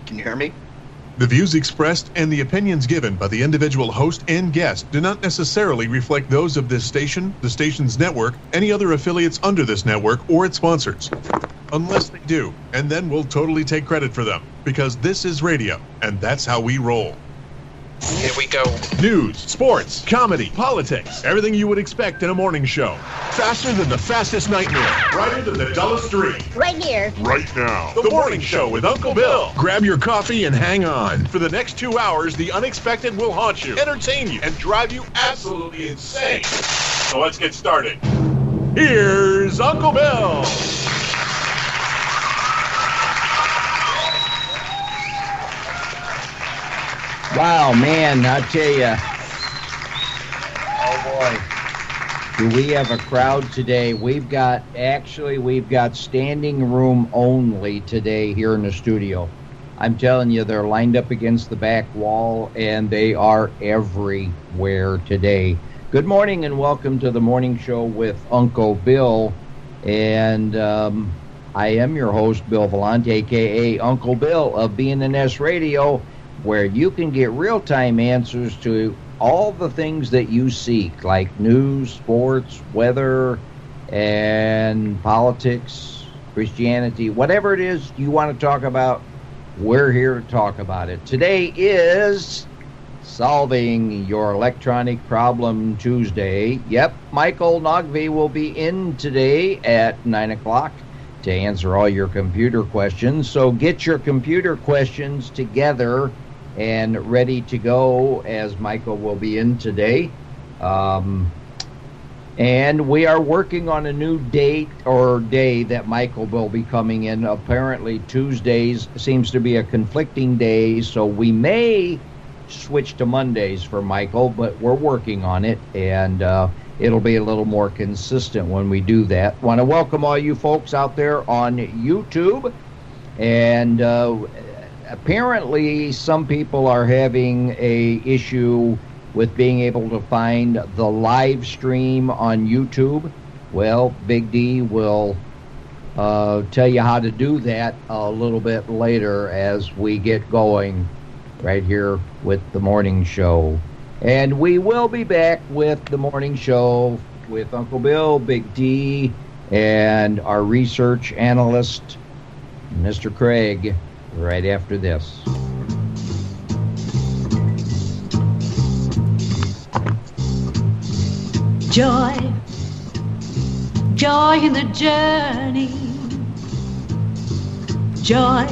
Can you hear me? The views expressed and the opinions given by the individual host and guest do not necessarily reflect those of this station, the station's network, any other affiliates under this network, or its sponsors. Unless they do, and then we'll totally take credit for them, because this is radio, and that's how we roll. Here we go. News, sports, comedy, politics, everything you would expect in a morning show. Faster than the fastest nightmare. Brighter than the dullest dream. Right here. Right now. The Morning Show with Uncle Bill. Grab your coffee and hang on. For the next 2 hours, the unexpected will haunt you, entertain you, and drive you absolutely insane. So let's get started. Here's Uncle Bill. Wow, man, I'll tell you. Oh, boy. Do we have a crowd today? We've got standing room only today here in the studio. I'm telling you, they're lined up against the back wall, and they are everywhere today. Good morning, and welcome to the Morning Show with Uncle Bill. And I am your host, Bill Vellante, a.k.a. Uncle Bill of BNNS Radio, where you can get real-time answers to all the things that you seek, like news, sports, weather, and politics, Christianity, whatever it is you want to talk about, we're here to talk about it. Today is Solving Your Electronic Problem Tuesday. Yep, Michael Nogby will be in today at 9 o'clock to answer all your computer questions. So get your computer questions together and ready to go, as Michael will be in today. And we are working on a new date or day that Michael will be coming in. Apparently Tuesdays seems to be a conflicting day, so we may switch to Mondays for Michael, but we're working on it, and it'll be a little more consistent when we do that. Want to welcome all you folks out there on YouTube, and apparently some people are having a issue with being able to find the live stream on YouTube. Well, Big D will tell you how to do that a little bit later as we get going right here with the morning show. And we will be back with the morning show with Uncle Bill, Big D, and our research analyst, Mr. Craig, right after this. Joy, joy in the journey. Joy,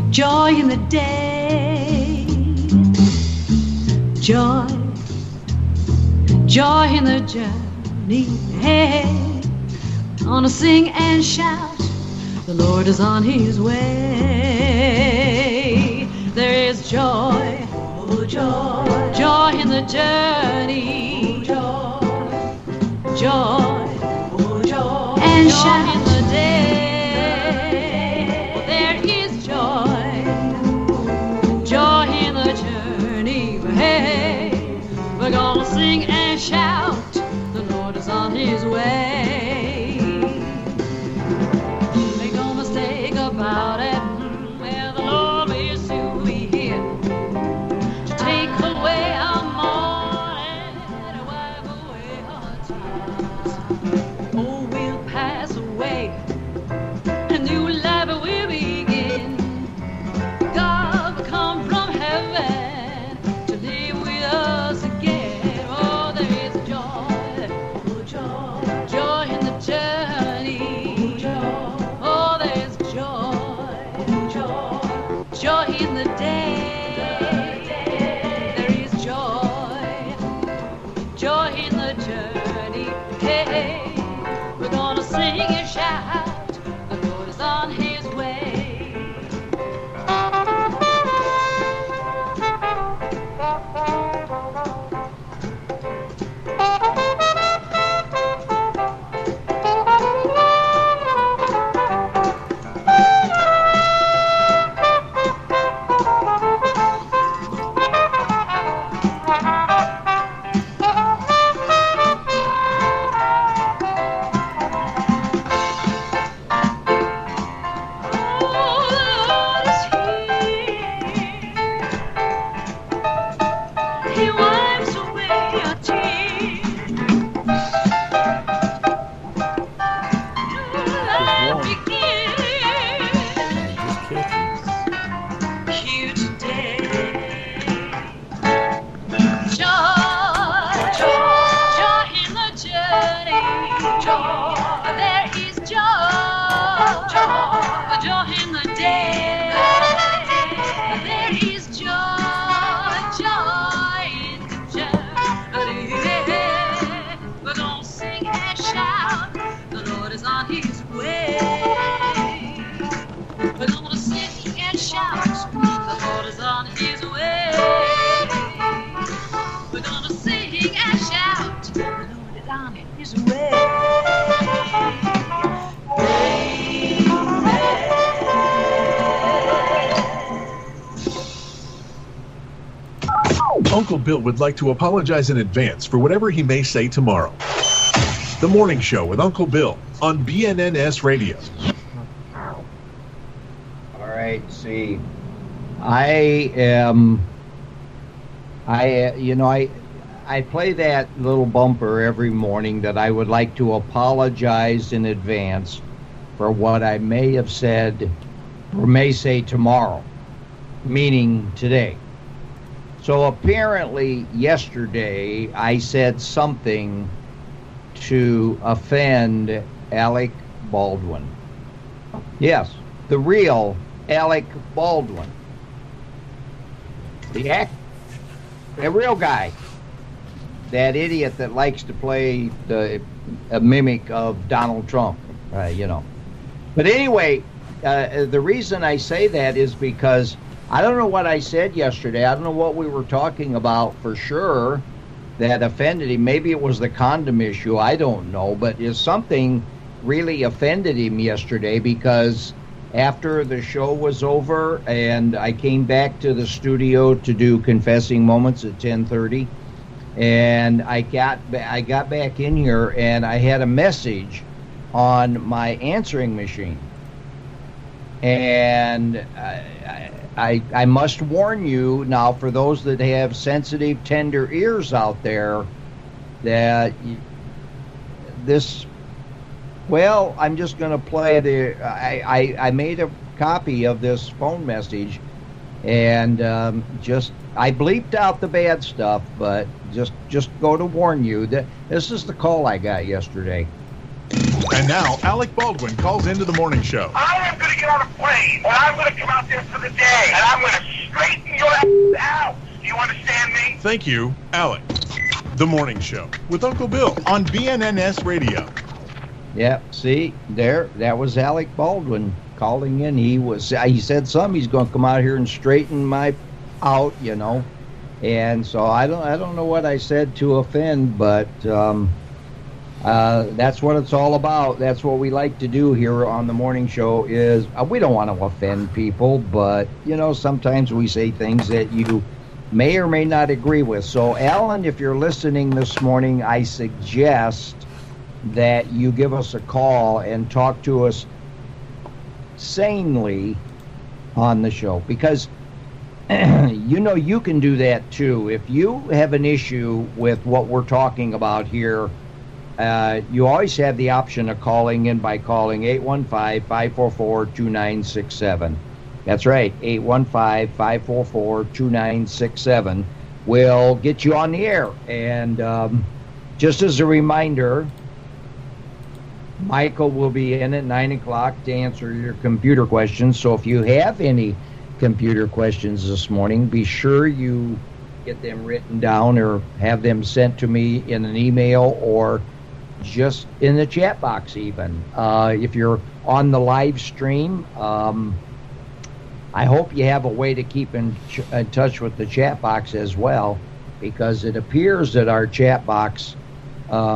joy in the day. Joy, joy in the journey. Hey, I wanna sing and shout. The Lord is on his way. There is joy, oh joy, joy in the journey. Oh, joy, joy, oh joy, and joy shout in the day. Oh, there is joy, joy in the journey. Hey, we're gonna sing and shout. The Lord is on his way. About it, well, the Lord will soon be here to take away our mourning and wipe away our tears. Oh, we'll pass away, a new life will begin. God will come from heaven to live with us again. Oh, there is joy, oh, joy, joy in the journey. Oh, there's joy in the day. There is joy, joy in the journey. Hey, we're gonna sing and shout. The Lord is on his way. joy in the day. There is joy, joy in the journey. We're gonna sing and shout. The Lord is on His way. We're gonna sing and shout. The Lord is on His way. We're gonna sing and shout. The Lord is on His way. Uncle Bill would like to apologize in advance for whatever he may say tomorrow. The Morning Show with Uncle Bill on BNNS Radio. All right, see, I play that little bumper every morning that I would like to apologize in advance for what I may have said or may say tomorrow, meaning today. So apparently yesterday I said something to offend Alec Baldwin. Yes, the real Alec Baldwin. The real guy. That idiot that likes to play a mimic of Donald Trump, you know. But anyway, the reason I say that is because I don't know what I said yesterday. I don't know what we were talking about for sure that offended him. Maybe it was the condom issue. I don't know. But something really offended him yesterday because after the show was over and I came back to the studio to do Confessing Moments at 10:30, and I got back in here and I had a message on my answering machine. And I must warn you now, for those that have sensitive, tender ears out there, that I'm just going to play I made a copy of this phone message, and I bleeped out the bad stuff, but just go to warn you that this is the call I got yesterday. And now, Alec Baldwin calls into the Morning Show. I am going to get on a plane, and I'm going to come out there for the day, and I'm going to straighten your ass out. Do you understand me? Thank you, Alec. The Morning Show with Uncle Bill on BNNS Radio. Yeah, see, that was Alec Baldwin calling in. He said something. He's going to come out here and straighten my out, you know. And so I don't know what I said to offend, but that's what it's all about. That's what we like to do here on the Morning Show is we don't want to offend people, but, you know, sometimes we say things that you may or may not agree with. So, Alan, if you're listening this morning, I suggest that you give us a call and talk to us sanely on the show, because you know you can do that too. If you have an issue with what we're talking about here, you always have the option of calling in by calling 815-544-2967. That's right, 815-544-2967. We'll get you on the air. And just as a reminder, Michael will be in at 9 o'clock to answer your computer questions. So if you have any computer questions this morning, be sure you get them written down or have them sent to me in an email or just in the chat box even. If you're on the live stream, I hope you have a way to keep in touch with the chat box as well, because it appears that our chat box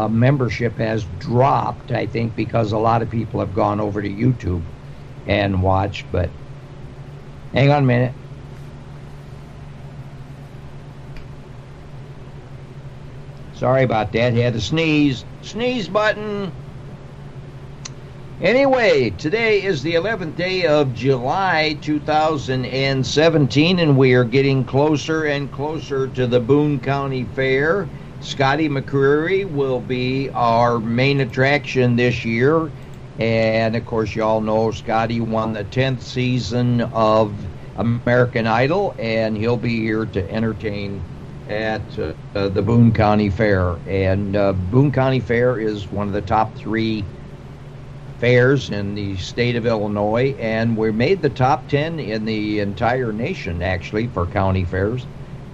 membership has dropped, I think, because a lot of people have gone over to YouTube and watched. But hang on a minute. Sorry about that. Had to sneeze. Sneeze button. Anyway, today is the 11th day of July 2017, and we are getting closer and closer to the Boone County Fair. Scotty McCreery will be our main attraction this year. And, of course, you all know Scotty won the 10th season of American Idol, and he'll be here to entertain at the Boone County Fair. And Boone County Fair is one of the top 3 fairs in the state of Illinois, and we made the top 10 in the entire nation, actually, for county fairs.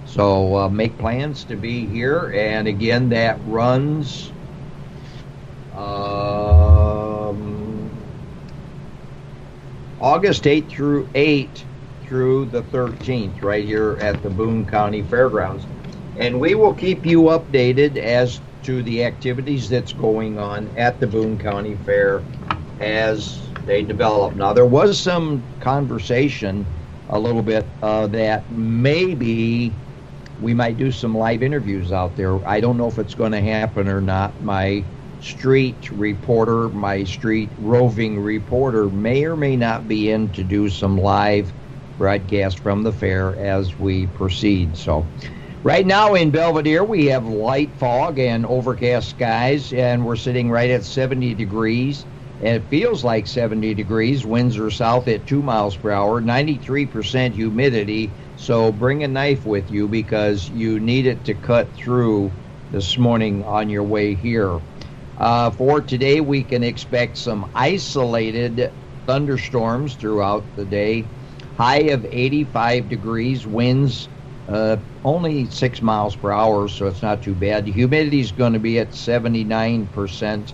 So make plans to be here, and again, that runs August 8th through the 13th, right here at the Boone County Fairgrounds. And we will keep you updated as to the activities that's going on at the Boone County Fair as they develop. Now, there was some conversation a little bit that maybe we might do some live interviews out there. I don't know if it's going to happen or not. My street reporter, my street roving reporter may or may not be in to do some live broadcast from the fair as we proceed. So right now in Belvedere, we have light fog and overcast skies, and we're sitting right at 70 degrees, and it feels like 70 degrees. Winds are south at 2 miles per hour, 93% humidity, so bring a knife with you because you need it to cut through this morning on your way here. For today, we can expect some isolated thunderstorms throughout the day. High of 85 degrees, winds only 6 miles per hour, so it's not too bad. The humidity is going to be at 79%,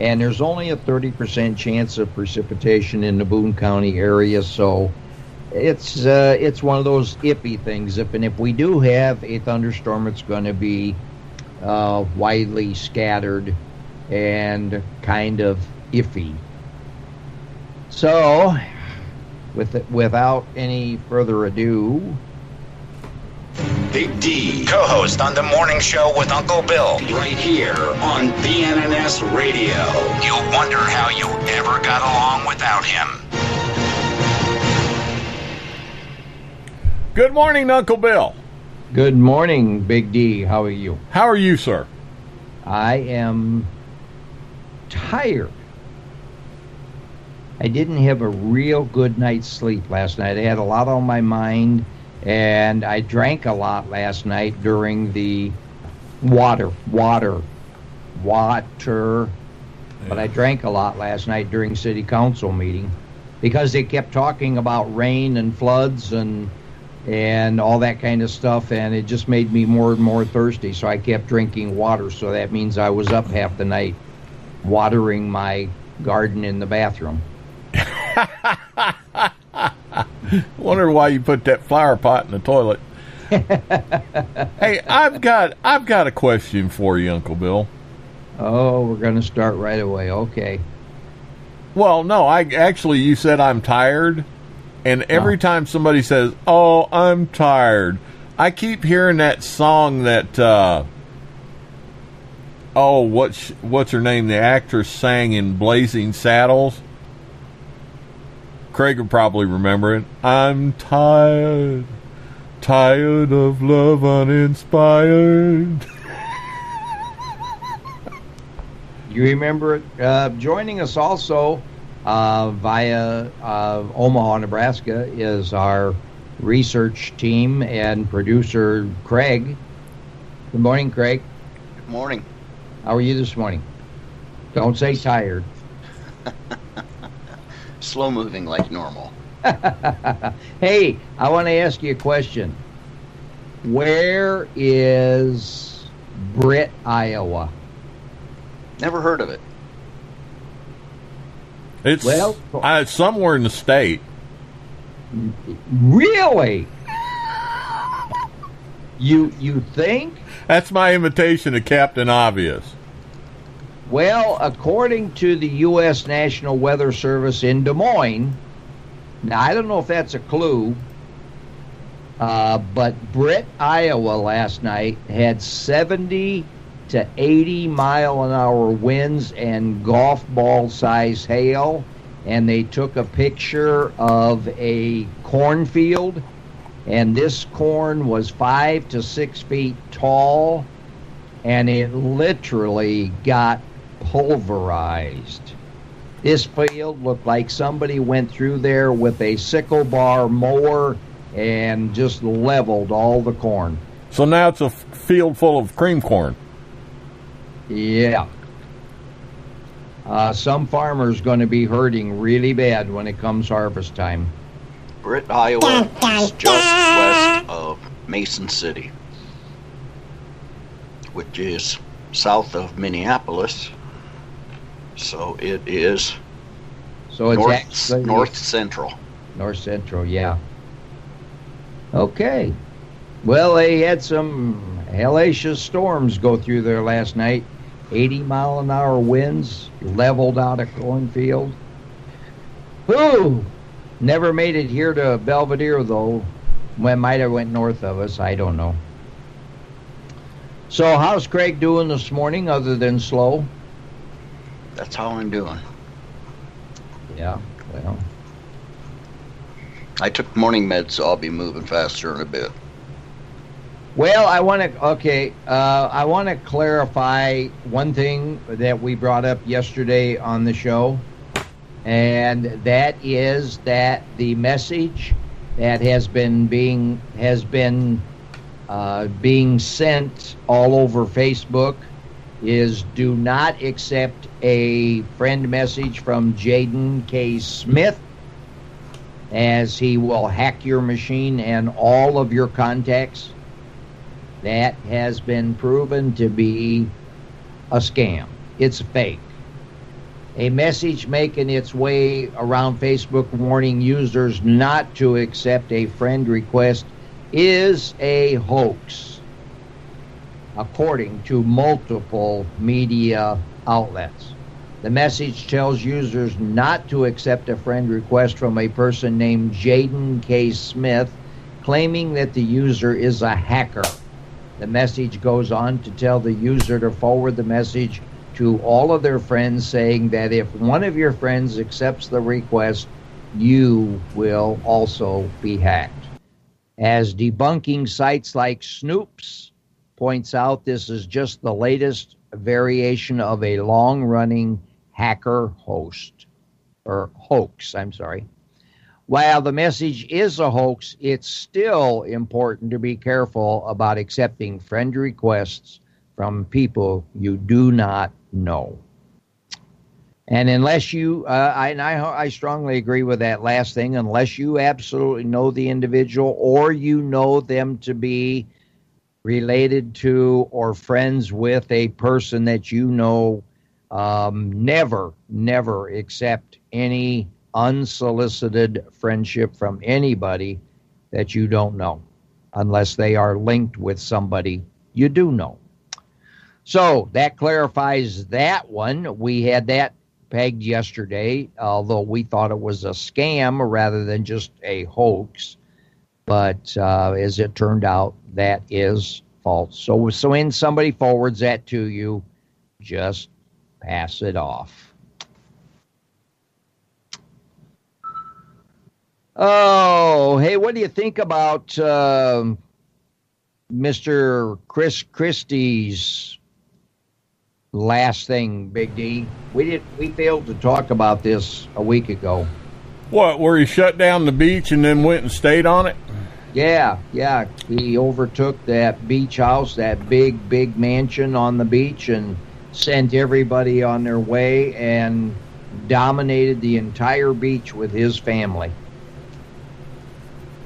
and there's only a 30% chance of precipitation in the Boone County area, so it's one of those iffy things. If we do have a thunderstorm, it's going to be widely scattered and kind of iffy. So, without any further ado, Big D, Co-host on the morning show with Uncle Bill. right here on BNNS Radio. You'll wonder how you ever got along without him. Good morning, Uncle Bill. good morning, Big D. How are you? How are you, sir? I am tired. I didn't have a real good night's sleep last night. I had a lot on my mind, and I drank a lot last night during the water. But I drank a lot last night during city council meeting because they kept talking about rain and floods and all that kind of stuff, and it just made me more and more thirsty, so I kept drinking water. So that means I was up half the night watering my garden in the bathroom. Wonder why you put that flower pot in the toilet. Hey, I've got a question for you, Uncle Bill. Oh, we're going to start right away. Okay. Well, no, you said I'm tired, and every time somebody says, "Oh, I'm tired," I keep hearing that song that what's her name? The actress sang in Blazing Saddles. Craig would probably remember it. I'm tired of love uninspired. You remember it? Joining us also via Omaha, Nebraska is our research team and producer, Craig. Good morning, Craig. Good morning. How are you this morning? Don't say tired. Slow moving like normal. Hey, I want to ask you a question. Where is Britt, Iowa? Never heard of it. It's somewhere in the state. Really? You think? That's my invitation to Captain Obvious. Well, according to the U.S. National Weather Service in Des Moines, now I don't know if that's a clue, but Britt, Iowa last night had 70 to 80 mile an hour winds and golf ball size hail, and they took a picture of a cornfield, and this corn was 5 to 6 feet tall, and it literally got pulverized. This field looked like somebody went through there with a sickle bar mower and just leveled all the corn. So now it's a field full of cream corn. Yeah. Some farmers going to be hurting really bad when it comes harvest time. Britt, Iowa is just west of Mason City, which is south of Minneapolis. So it is So it's actually north central. North Central, yeah. Okay. Well, they had some hellacious storms go through there last night. 80-mile-an-hour winds leveled out a cornfield. Whew! Never made it here to Belvedere, though. Well, might have went north of us. I don't know. So how's Craig doing this morning other than slow? That's how I'm doing. Yeah, well. I took morning meds, so I'll be moving faster in a bit. Well, I want to clarify one thing that we brought up yesterday on the show, and that is that the message that has been being sent all over Facebook is do not accept a friend message from Jaden K. Smith, as he will hack your machine and all of your contacts. That has been proven to be a scam. It's fake. A message making its way around Facebook warning users not to accept a friend request is a hoax, according to multiple media outlets. The message tells users not to accept a friend request from a person named Jaden K. Smith, claiming that the user is a hacker. The message goes on to tell the user to forward the message to all of their friends, saying that if one of your friends accepts the request, you will also be hacked. As debunking sites like Snoops points out, this is just the latest variation of a long-running hacker hoax. While the message is a hoax, it's still important to be careful about accepting friend requests from people you do not know. And unless you, I strongly agree with that last thing, unless you absolutely know the individual or you know them to be related to or friends with a person that you know, never accept any unsolicited friendship from anybody that you don't know, unless they are linked with somebody you do know. So that clarifies that one. We had that pegged yesterday, although we thought it was a scam rather than just a hoax. But as it turned out, that is false. So when somebody forwards that to you, just pass it off. Oh, hey, what do you think about Mr. Chris Christie's last thing, Big D? We failed to talk about this a week ago. What, where he shut down the beach and then went and stayed on it? Yeah. He overtook that beach house, that big mansion on the beach, and sent everybody on their way and dominated the entire beach with his family.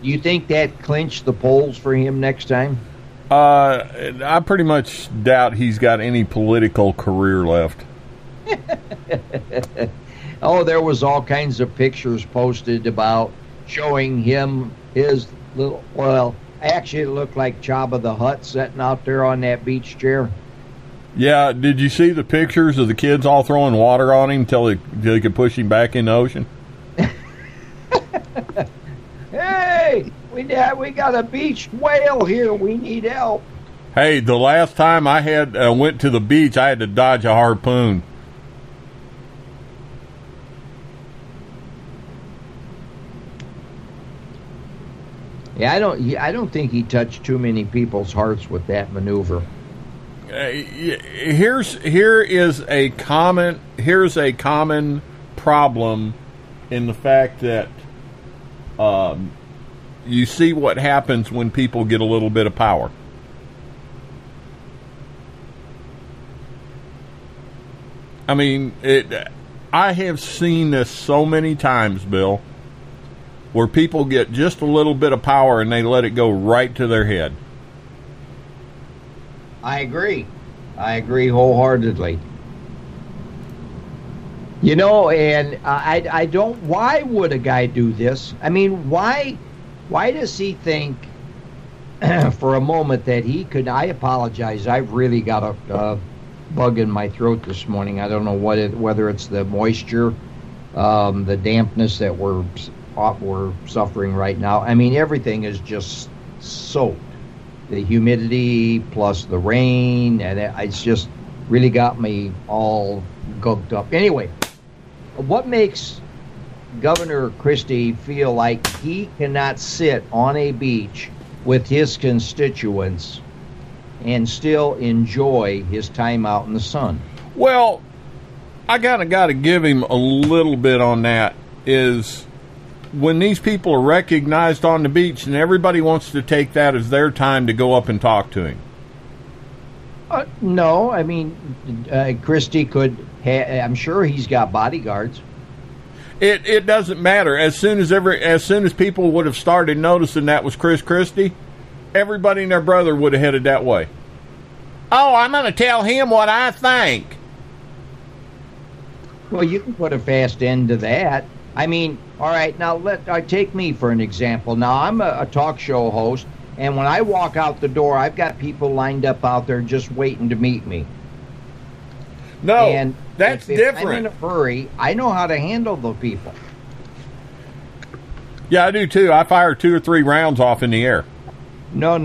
Do you think that clinched the polls for him next time? I pretty much doubt he's got any political career left. Oh, there was all kinds of pictures posted about showing him his little, well, actually it looked like Jabba the Hutt sitting out there on that beach chair. Yeah, did you see the pictures of the kids all throwing water on him until they could push him back in the ocean? Hey, we got a beached whale here. We need help. Hey, the last time I went to the beach, I had to dodge a harpoon. Yeah, I don't think he touched too many people's hearts with that maneuver. Here is a common problem in the fact that you see what happens when people get a little bit of power. I mean, I have seen this so many times, Bill, where people get just a little bit of power and they let it go right to their head. I agree wholeheartedly. You know, and I don't. Why would a guy do this? I mean, why does he think for a moment that he could? I apologize. I've really got a bug in my throat this morning. I don't know whether it's the moisture, the dampness that we're suffering right now. I mean, everything is just soaked. The humidity plus the rain, and it's just really got me all gugged up. Anyway, what makes Governor Christie feel like he cannot sit on a beach with his constituents and still enjoy his time out in the sun? Well, I got to give him a little bit on that. Is when these people are recognized on the beach and everybody wants to take that as their time to go up and talk to him. No, I mean, Christie could. I'm sure he's got bodyguards. It doesn't matter. As soon as people would have started noticing that was Chris Christie, everybody and their brother would have headed that way. Oh, I'm going to tell him what I think. Well, you can put a fast end to that. I mean, all right, now take me for an example. Now, I'm a talk show host, and when I walk out the door, I've got people lined up out there just waiting to meet me. No, and that's different. I'm in a hurry. I know how to handle the people. Yeah, I do too. I fire 2 or 3 rounds off in the air. No.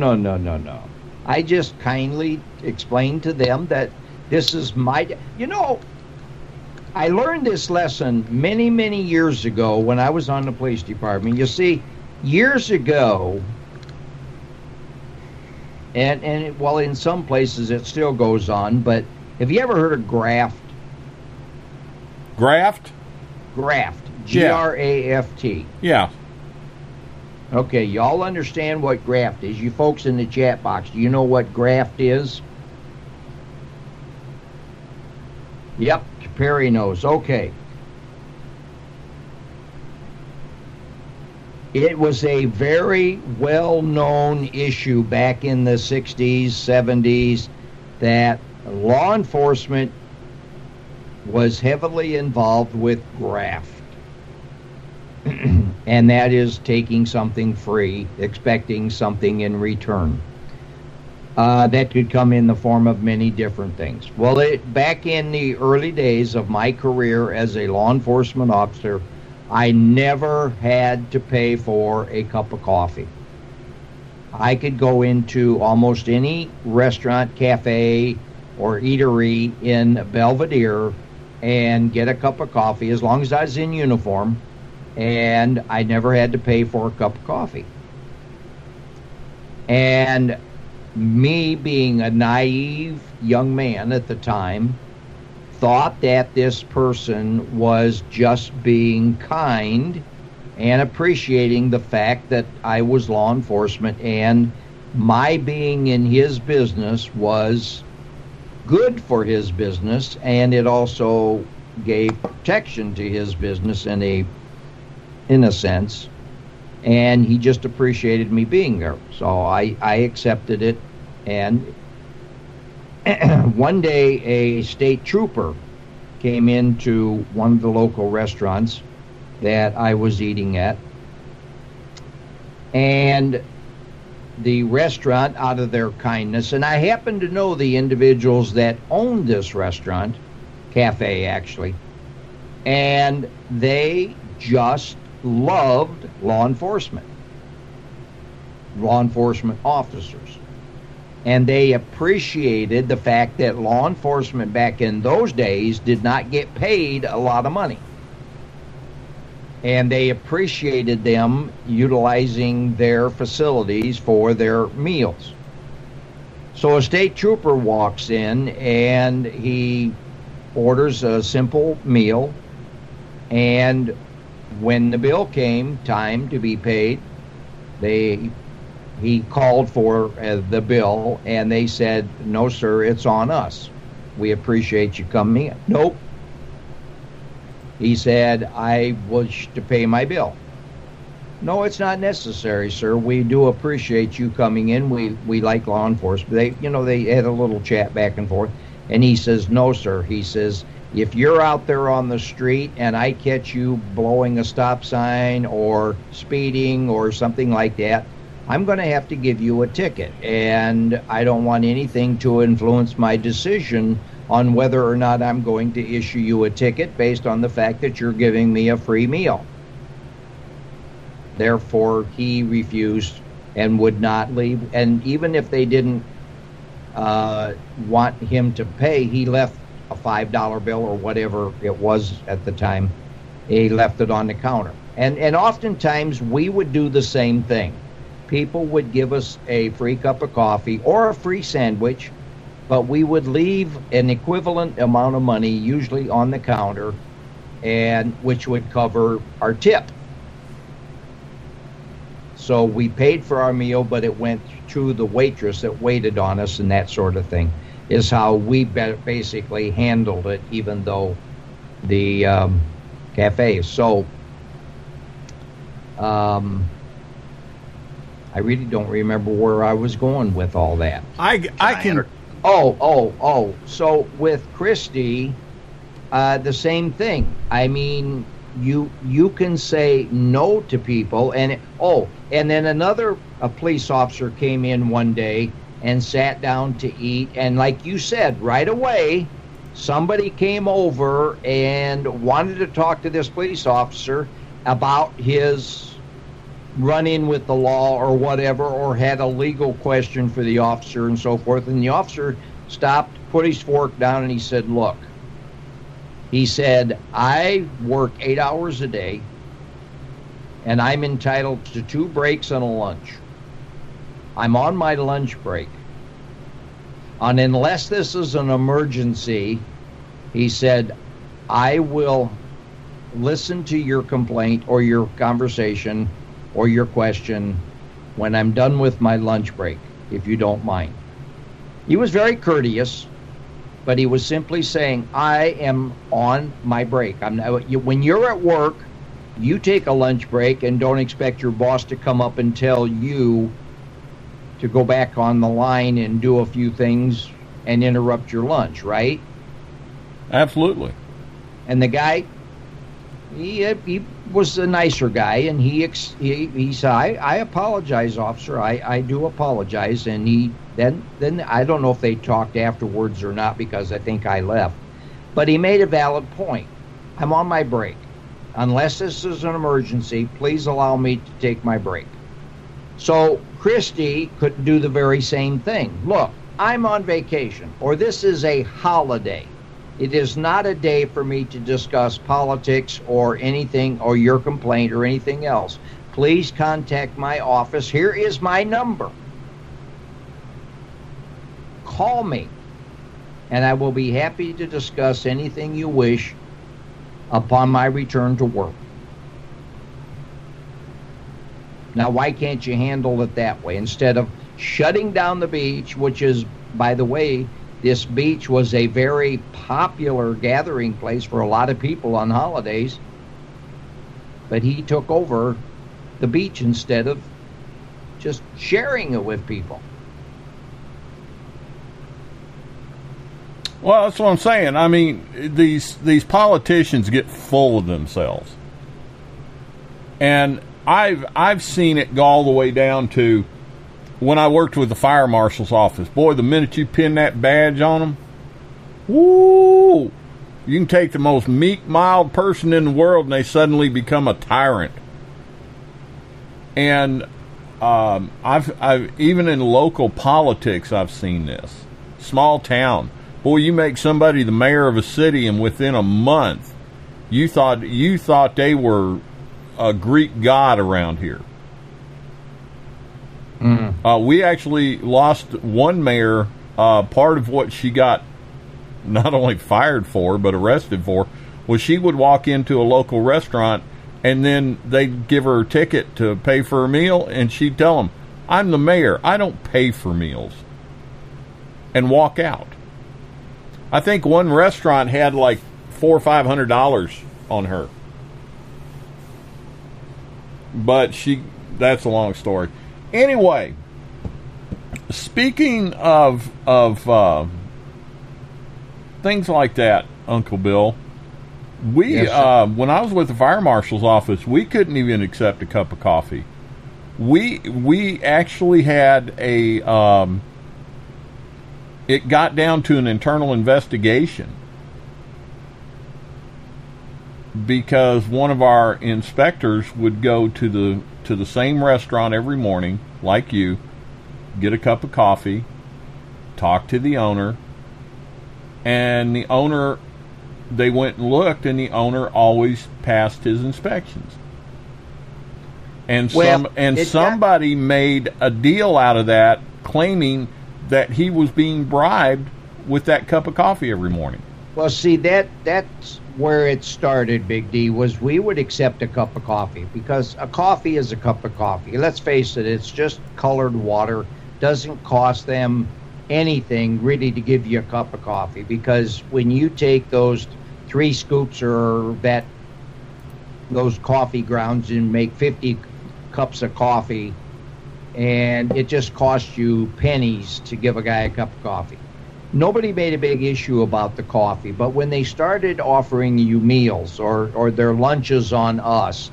I just kindly explain to them that this is my... You know, I learned this lesson many, many years ago when I was on the police department. You see, years ago, and well, in some places it still goes on, but have you ever heard of graft? Graft? Graft. Graft. Yeah. Okay, y'all understand what graft is. You folks in the chat box, do you know what graft is? Yep, Perry knows. Okay. It was a very well-known issue back in the 60s, 70s, that law enforcement was heavily involved with graft. And that is taking something free, expecting something in return. That could come in the form of many different things. Well, back in the early days of my career as a law enforcement officer, I never had to pay for a cup of coffee. I could go into almost any restaurant, cafe, or eatery in Belvedere and get a cup of coffee as long as I was in uniform, and I never had to pay for a cup of coffee. And me, being a naive young man at the time, thought that this person was just being kind and appreciating the fact that I was law enforcement, and my being in his business was good for his business, and it also gave protection to his business in a sense, and he just appreciated me being there. So I accepted it, and one day a state trooper came into one of the local restaurants that I was eating at, and the restaurant, out of their kindness, and I happen to know the individuals that owned this restaurant, cafe actually, and they just loved law enforcement officers. And they appreciated the fact that law enforcement back in those days did not get paid a lot of money. And they appreciated them utilizing their facilities for their meals. So a state trooper walks in and he orders a simple meal, and when the bill came time to be paid, he called for the bill, and they said, "No, sir, it's on us. We appreciate you coming in." "Nope, He said, I wish to pay my bill. No, it's not necessary, sir. We do appreciate you coming in. We like law enforcement. They had a little chat back and forth. And he says, no, sir. He says, if you're out there on the street and I catch you blowing a stop sign or speeding or something like that, I'm going to have to give you a ticket. And I don't want anything to influence my decision on whether or not I'm going to issue you a ticket based on the fact that you're giving me a free meal. Therefore, he refused and would not leave. And even if they didn't want him to pay, he left a $5 bill or whatever it was at the time. He left it on the counter. And oftentimes we would do the same thing. People would give us a free cup of coffee or a free sandwich, but we would leave an equivalent amount of money, usually on the counter, and which would cover our tip. So we paid for our meal, but it went to the waitress that waited on us, and that sort of thing is how we basically handled it, even though the cafe. So I really don't remember where I was going with all that. I can. So with Christy, the same thing. I mean, you can say no to people, and then another police officer came in one day and sat down to eat, and like you said, right away, somebody came over and wanted to talk to this police officer about his run-in with the law or whatever, or had a legal question for the officer and so forth, and the officer stopped, put his fork down, and he said, look, he said, I work 8 hours a day, and I'm entitled to 2 breaks and a lunch. I'm on my lunch break. And unless this is an emergency, he said, I will listen to your complaint or your conversation or your question when I'm done with my lunch break, if you don't mind. He was very courteous, but he was simply saying, I am on my break. When you're at work, you take a lunch break and don't expect your boss to come up and tell you to go back on the line and do a few things and interrupt your lunch, right? Absolutely. And the guy, he was a nicer guy, and he said, I apologize, officer. I do apologize. And he then I don't know if they talked afterwards or not, because I think I left. But he made a valid point. I'm on my break. Unless this is an emergency, please allow me to take my break. So Christy could do the very same thing. Look, I'm on vacation, or this is a holiday. It is not a day for me to discuss politics or anything, or your complaint or anything else. Please contact my office. Here is my number. Call me, and I will be happy to discuss anything you wish upon my return to work. Now, why can't you handle it that way instead of shutting down the beach, which is, by the way, this beach was a very popular gathering place for a lot of people on holidays, but he took over the beach instead of just sharing it with people. Well, that's what I'm saying. I mean, these politicians get full of themselves, and I've seen it go all the way down to when I worked with the fire marshal's office. Boy, the minute you pin that badge on them, woo! You can take the most meek, mild person in the world, and they suddenly become a tyrant. And I've even in local politics, I've seen this. Small town. Boy, you make somebody the mayor of a city, and within a month, you thought they were a Greek god around here. We actually lost one mayor. Part of what she got not only fired for, but arrested for, was she would walk into a local restaurant, and then they'd give her a ticket to pay for a meal, and she'd tell them, I'm the mayor, I don't pay for meals, and walk out. I think one restaurant had like $400 or $500 on her. But that's a long story. Anyway, speaking of things like that, Uncle Bill, when I was with the fire marshal's office, we couldn't even accept a cup of coffee. We actually had it got down to an internal investigation because one of our inspectors would go to the same restaurant every morning, like you, get a cup of coffee, talk to the owner, and the owner, they went and looked, and the owner always passed his inspections. And somebody made a deal out of that, claiming that he was being bribed with that cup of coffee every morning. Well, see, that's where it started, Big D, was we would accept a cup of coffee because a coffee is a cup of coffee. Let's face it, it's just colored water. Doesn't cost them anything really to give you a cup of coffee, because when you take those 3 scoops or those coffee grounds and make 50 cups of coffee, and it just costs you pennies to give a guy a cup of coffee. Nobody made a big issue about the coffee, but when they started offering you meals or their lunches on us,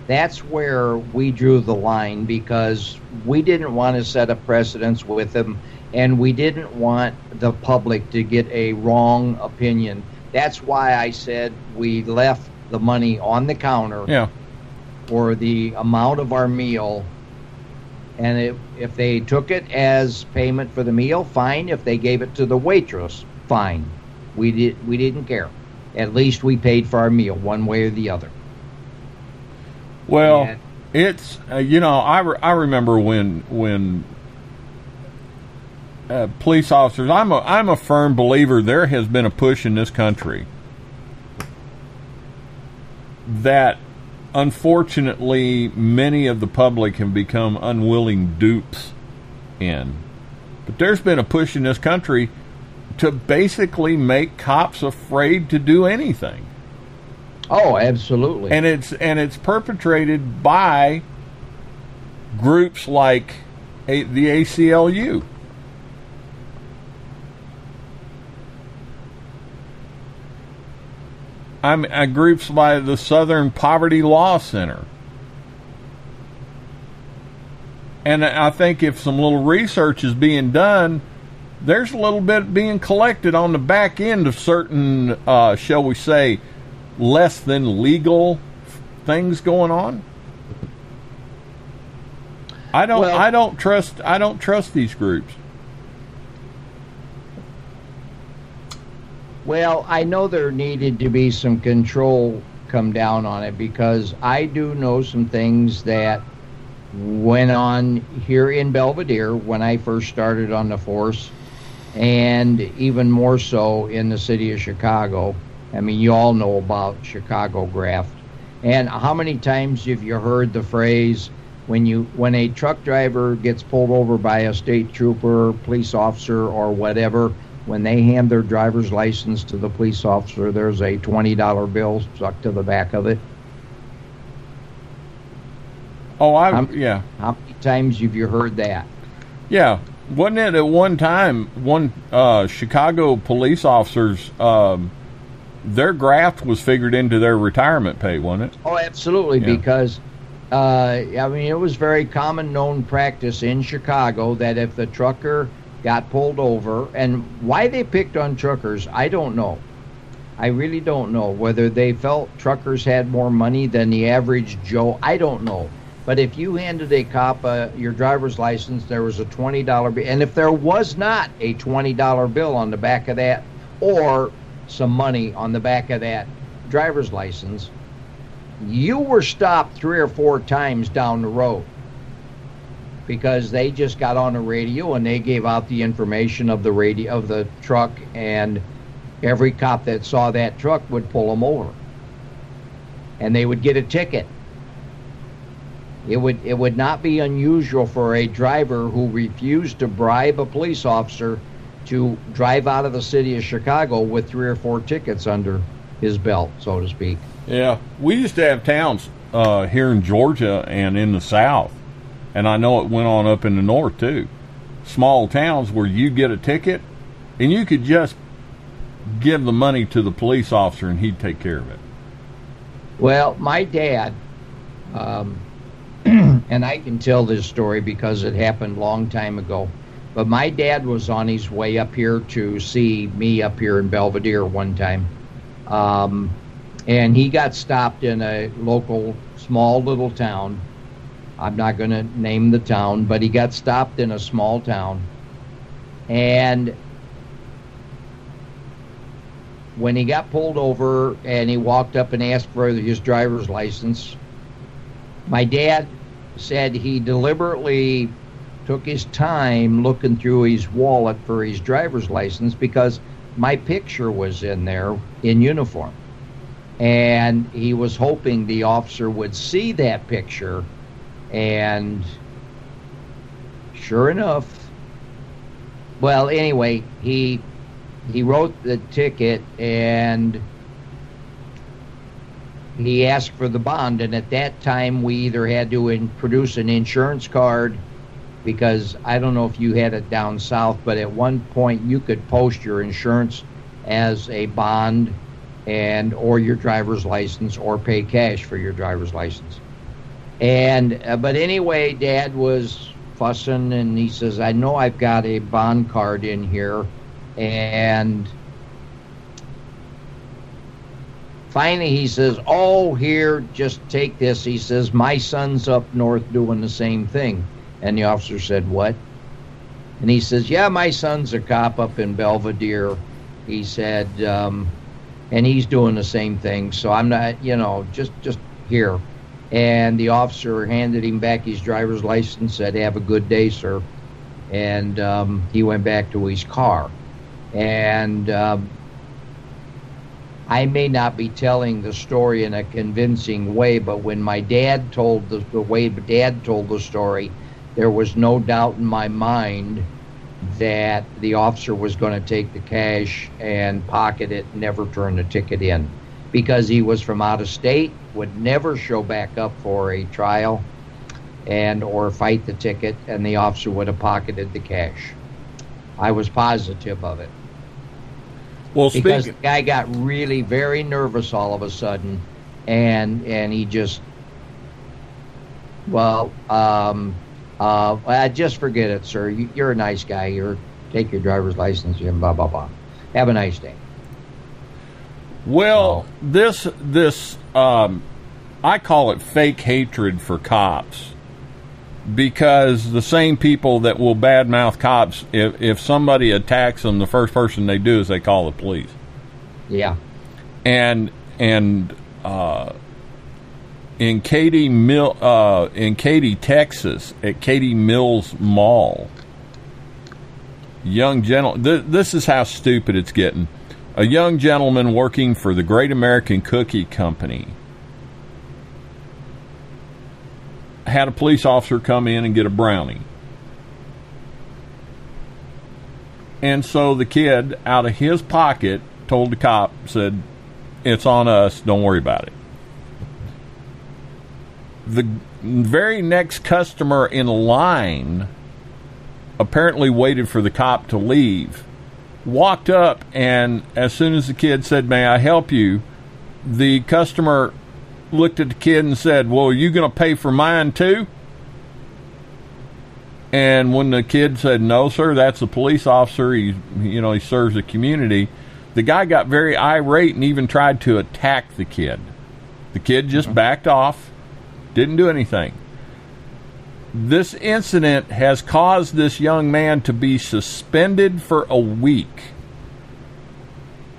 that's where we drew the line, because we didn't want to set a precedence with them, and we didn't want the public to get a wrong opinion. That's why I said we left the money on the counter for the amount of our meal. And if they took it as payment for the meal, fine. If they gave it to the waitress, fine. We didn't care. At least we paid for our meal one way or the other. Well, it's I remember when police officers. I'm a firm believer there has been a push in this country that, unfortunately, many of the public have become unwilling dupes in. But there's been a push in this country to basically make cops afraid to do anything. Oh, absolutely. And it's perpetrated by groups like the ACLU. Groups by the Southern Poverty Law Center. And I think if some little research is being done, there's a little bit being collected on the back end of certain, shall we say, less than legal things going on. I don't trust these groups. Well, I know there needed to be some control come down on it, because I do know some things that went on here in Belvedere when I first started on the force, and even more so in the city of Chicago. I mean, you all know about Chicago graft. And how many times have you heard the phrase, when a truck driver gets pulled over by a state trooper, police officer, or whatever, when they hand their driver's license to the police officer, there's a $20 bill stuck to the back of it? Oh, How many times have you heard that? Yeah. Wasn't it at one time, Chicago police officers, their graft was figured into their retirement pay, wasn't it? Oh, absolutely, because, it was very common known practice in Chicago that if the trucker got pulled over, and why they picked on truckers, I don't know. I really don't know. Whether they felt truckers had more money than the average Joe, I don't know. But if you handed a cop your driver's license, there was a $20 bill, and if there was not a $20 bill on the back of that, or some money on the back of that driver's license, you were stopped 3 or 4 times down the road, because they just got on the radio and they gave out the information of the radio of the truck, and every cop that saw that truck would pull them over, and they would get a ticket. It would not be unusual for a driver who refused to bribe a police officer to drive out of the city of Chicago with 3 or 4 tickets under his belt, so to speak. Yeah, we used to have towns here in Georgia and in the South, and I know it went on up in the North too. Small towns where you get a ticket, and you could just give the money to the police officer, and he'd take care of it. Well, my dad, and I can tell this story because it happened a long time ago, but my dad was on his way up here to see me up here in Belvedere one time. And he got stopped in a local small little town. I'm not going to name the town, but he got stopped in a small town. And when he got pulled over and he walked up and asked for his driver's license, my dad said he deliberately took his time looking through his wallet for his driver's license because my picture was in there in uniform. And he was hoping the officer would see that picture. And sure enough, well, anyway, he wrote the ticket and he asked for the bond. And at that time, we either had to produce an insurance card, because I don't know if you had it down south, but at one point you could post your insurance as a bond and or your driver's license, or pay cash for your driver's license. And but anyway, Dad was fussing, and he says, I know I've got a bond card in here. And finally he says, oh, here, just take this. He says, my son's up north doing the same thing. And the officer said, what? And he says, yeah, my son's a cop up in Belvedere. He said, and he's doing the same thing. So I'm not, just here. And the officer handed him back his driver's license, said, have a good day, sir. And he went back to his car. And I may not be telling the story in a convincing way, but when my dad told the way Dad told the story, there was no doubt in my mind that the officer was going to take the cash and pocket it, never turn the ticket in, because he was from out of state, would never show back up for a trial and or fight the ticket, and the officer would have pocketed the cash. I was positive of it. Well, because the guy got really very nervous all of a sudden, and he just, just forget it, sir. You're a nice guy. Take your driver's license and blah, blah, blah. Have a nice day. Well, this I call it fake hatred for cops, because the same people that will badmouth cops, if somebody attacks them, the first person they do is they call the police. Yeah. And in Katy, Texas, at Katy Mills Mall, this is how stupid it's getting. A young gentleman working for the Great American Cookie Company had a police officer come in and get a brownie. And so the kid, out of his pocket, told the cop, said, it's on us, don't worry about it. The very next customer in line apparently waited for the cop to leave, walked up, and as soon as the kid said, may I help you, the customer looked at the kid and said, well, are you going to pay for mine too? And when the kid said, no, sir, that's a police officer, he serves the community, the guy got very irate and even tried to attack the kid. The kid just backed off, didn't do anything. This incident has caused this young man to be suspended for a week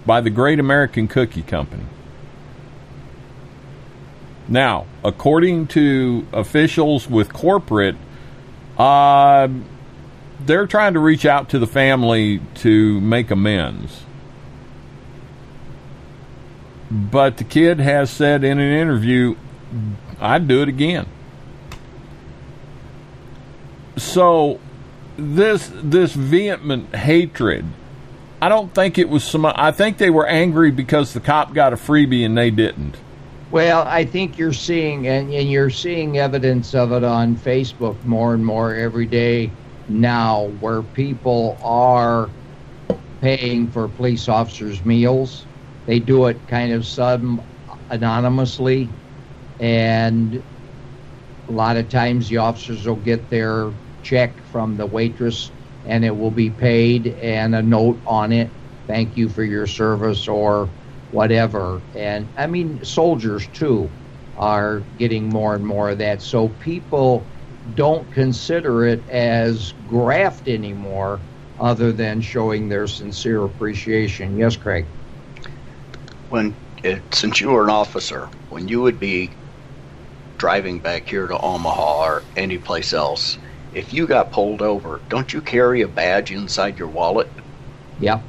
by the Great American Cookie Company. Now, according to officials with corporate, they're trying to reach out to the family to make amends. But the kid has said in an interview, I'd do it again. So this vehement hatred I don't think it was some. I think they were angry because the cop got a freebie and they didn't. Well, I think you're seeing, and you're seeing evidence of it on Facebook more and more every day now, where people are paying for police officers' meals. They do it kind of anonymously, and a lot of times the officers will get their check from the waitress, and it will be paid, and a note on it, thank you for your service, or whatever. And I mean, soldiers too are getting more and more of that. So people don't consider it as graft anymore, other than showing their sincere appreciation. Yes, Craig? Since you were an officer, when you would be driving back here to Omaha or any place else, if you got pulled over, don't you carry a badge inside your wallet? Yep.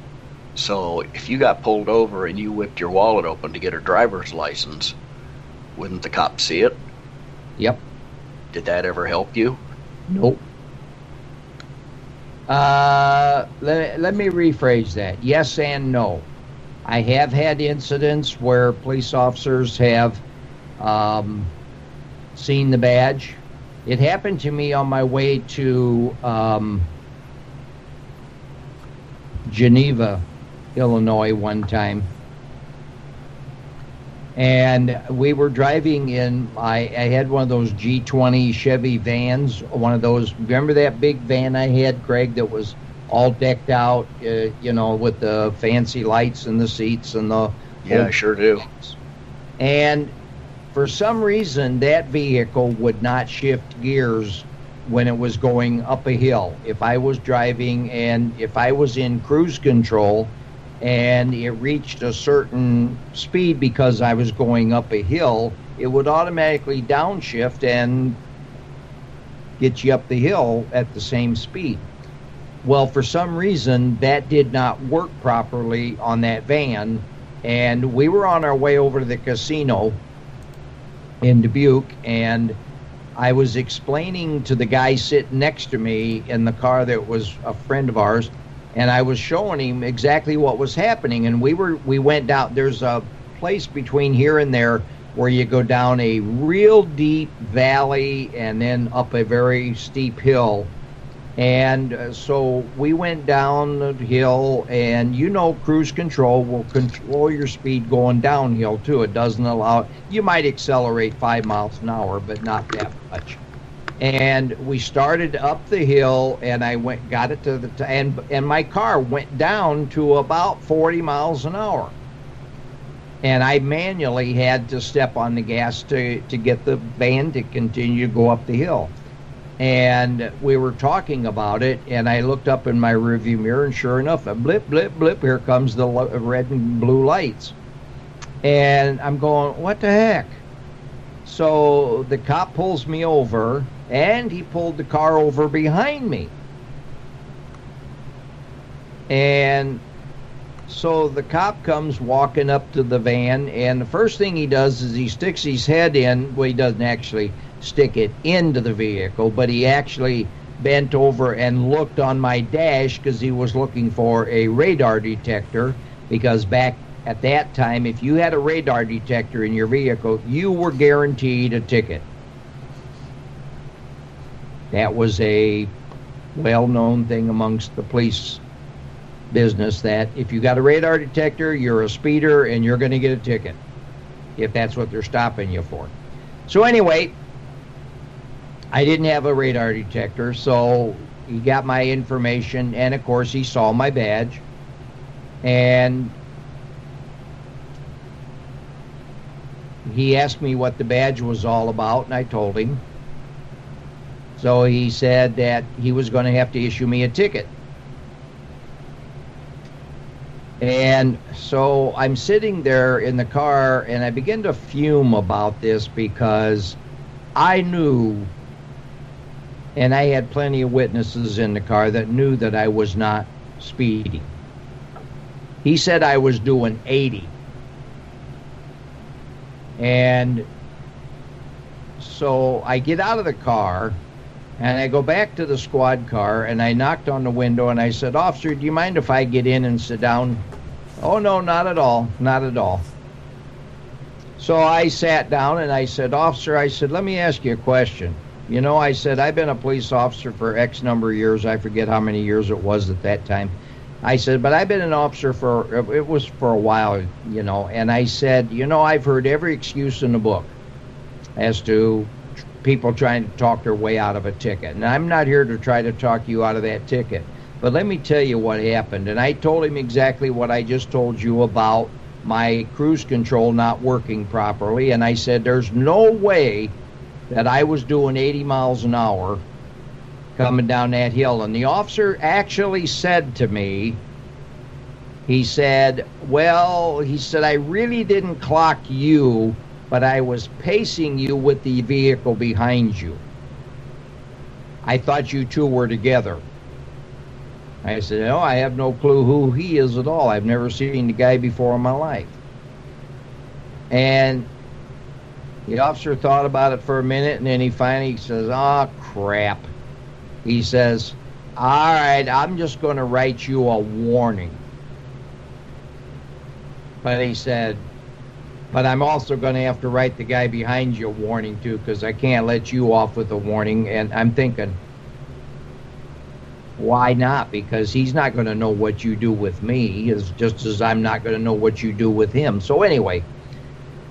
So if you got pulled over and you whipped your wallet open to get a driver's license, wouldn't the cop see it? Yep. Did that ever help you? Nope. Let me rephrase that. Yes and no. I have had incidents where police officers have seen the badge. It happened to me on my way to Geneva, Illinois one time. And we were driving in, I had one of those G20 Chevy vans, one of those, remember that big van I had, Craig, that was all decked out, with the fancy lights in the seats and the... Yeah, I sure do. And for some reason, that vehicle would not shift gears when it was going up a hill. If I was driving and if I was in cruise control and it reached a certain speed because I was going up a hill, it would automatically downshift and get you up the hill at the same speed. Well, for some reason, that did not work properly on that van, and we were on our way over to the casino in Dubuque, and I was explaining to the guy sitting next to me in the car that was a friend of ours, and I was showing him exactly what was happening. And we went down, there's a place between here and there where you go down a real deep valley and then up a very steep hill. And so we went down the hill, and cruise control will control your speed going downhill too. It doesn't allow, you might accelerate 5 miles an hour, but not that much. And we started up the hill, and I got it to the and my car went down to about 40 miles an hour. And I manually had to step on the gas to get the van to continue to go up the hill. And we were talking about it, and I looked up in my rearview mirror, and sure enough, a blip, blip, blip, here comes the red and blue lights. And I'm going, what the heck? So the cop pulls me over, and he pulled the car over behind me. And so the cop comes walking up to the van, and the first thing he does is he sticks his head in. Well, he doesn't actually stick it into the vehicle, but he actually bent over and looked on my dash because he was looking for a radar detector, because back at that time, if you had a radar detector in your vehicle, you were guaranteed a ticket. That was a well-known thing amongst the police business, that if you got a radar detector, you're a speeder and you're going to get a ticket if that's what they're stopping you for. So anyway, I didn't have a radar detector, so he got my information, and of course he saw my badge, and he asked me what the badge was all about, and I told him. So he said that he was going to have to issue me a ticket. And so I'm sitting there in the car, and I begin to fume about this, because I knew, and I had plenty of witnesses in the car that knew that I was not speeding. He said I was doing 80. And so I get out of the car, And I go back to the squad car, and I knocked on the window, and I said, "Officer, do you mind if I get in and sit down?" "Oh, no, not at all, not at all." So I sat down, and I said, "Officer," I said, "let me ask you a question. You know," I said, "I've been a police officer for X number of years." I forget how many years it was at that time. I said, "But I've been an officer it was for a while, you know." And I said, "You know, I've heard every excuse in the book as to people trying to talk their way out of a ticket. And I'm not here to try to talk you out of that ticket. But let me tell you what happened." And I told him exactly what I just told you about my cruise control not working properly. And I said, "There's no way that I was doing 80 miles an hour coming down that hill." And the officer actually said to me, he said, "Well," he said, "I really didn't clock you, but I was pacing you with the vehicle behind you. I thought you two were together." I said, "No, I have no clue who he is at all. I've never seen the guy before in my life." And the officer thought about it for a minute, and then he finally says, "Oh, crap." He says, "All right, I'm just going to write you a warning." But he said, "But I'm also going to have to write the guy behind you a warning, too, because I can't let you off with a warning." And I'm thinking, why not? Because he's not going to know what you do with me, just as I'm not going to know what you do with him. So anyway,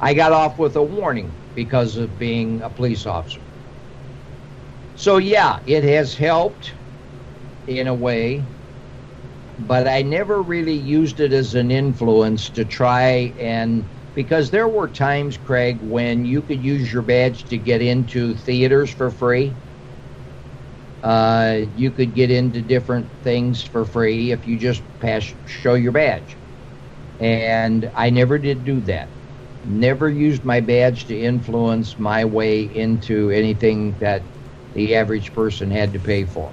I got off with a warning because of being a police officer. So yeah, it has helped in a way, but I never really used it as an influence to try and... Because there were times, Craig, when you could use your badge to get into theaters for free. You could get into different things for free if you just show your badge. And I never did do that. Never used my badge to influence my way into anything that the average person had to pay for.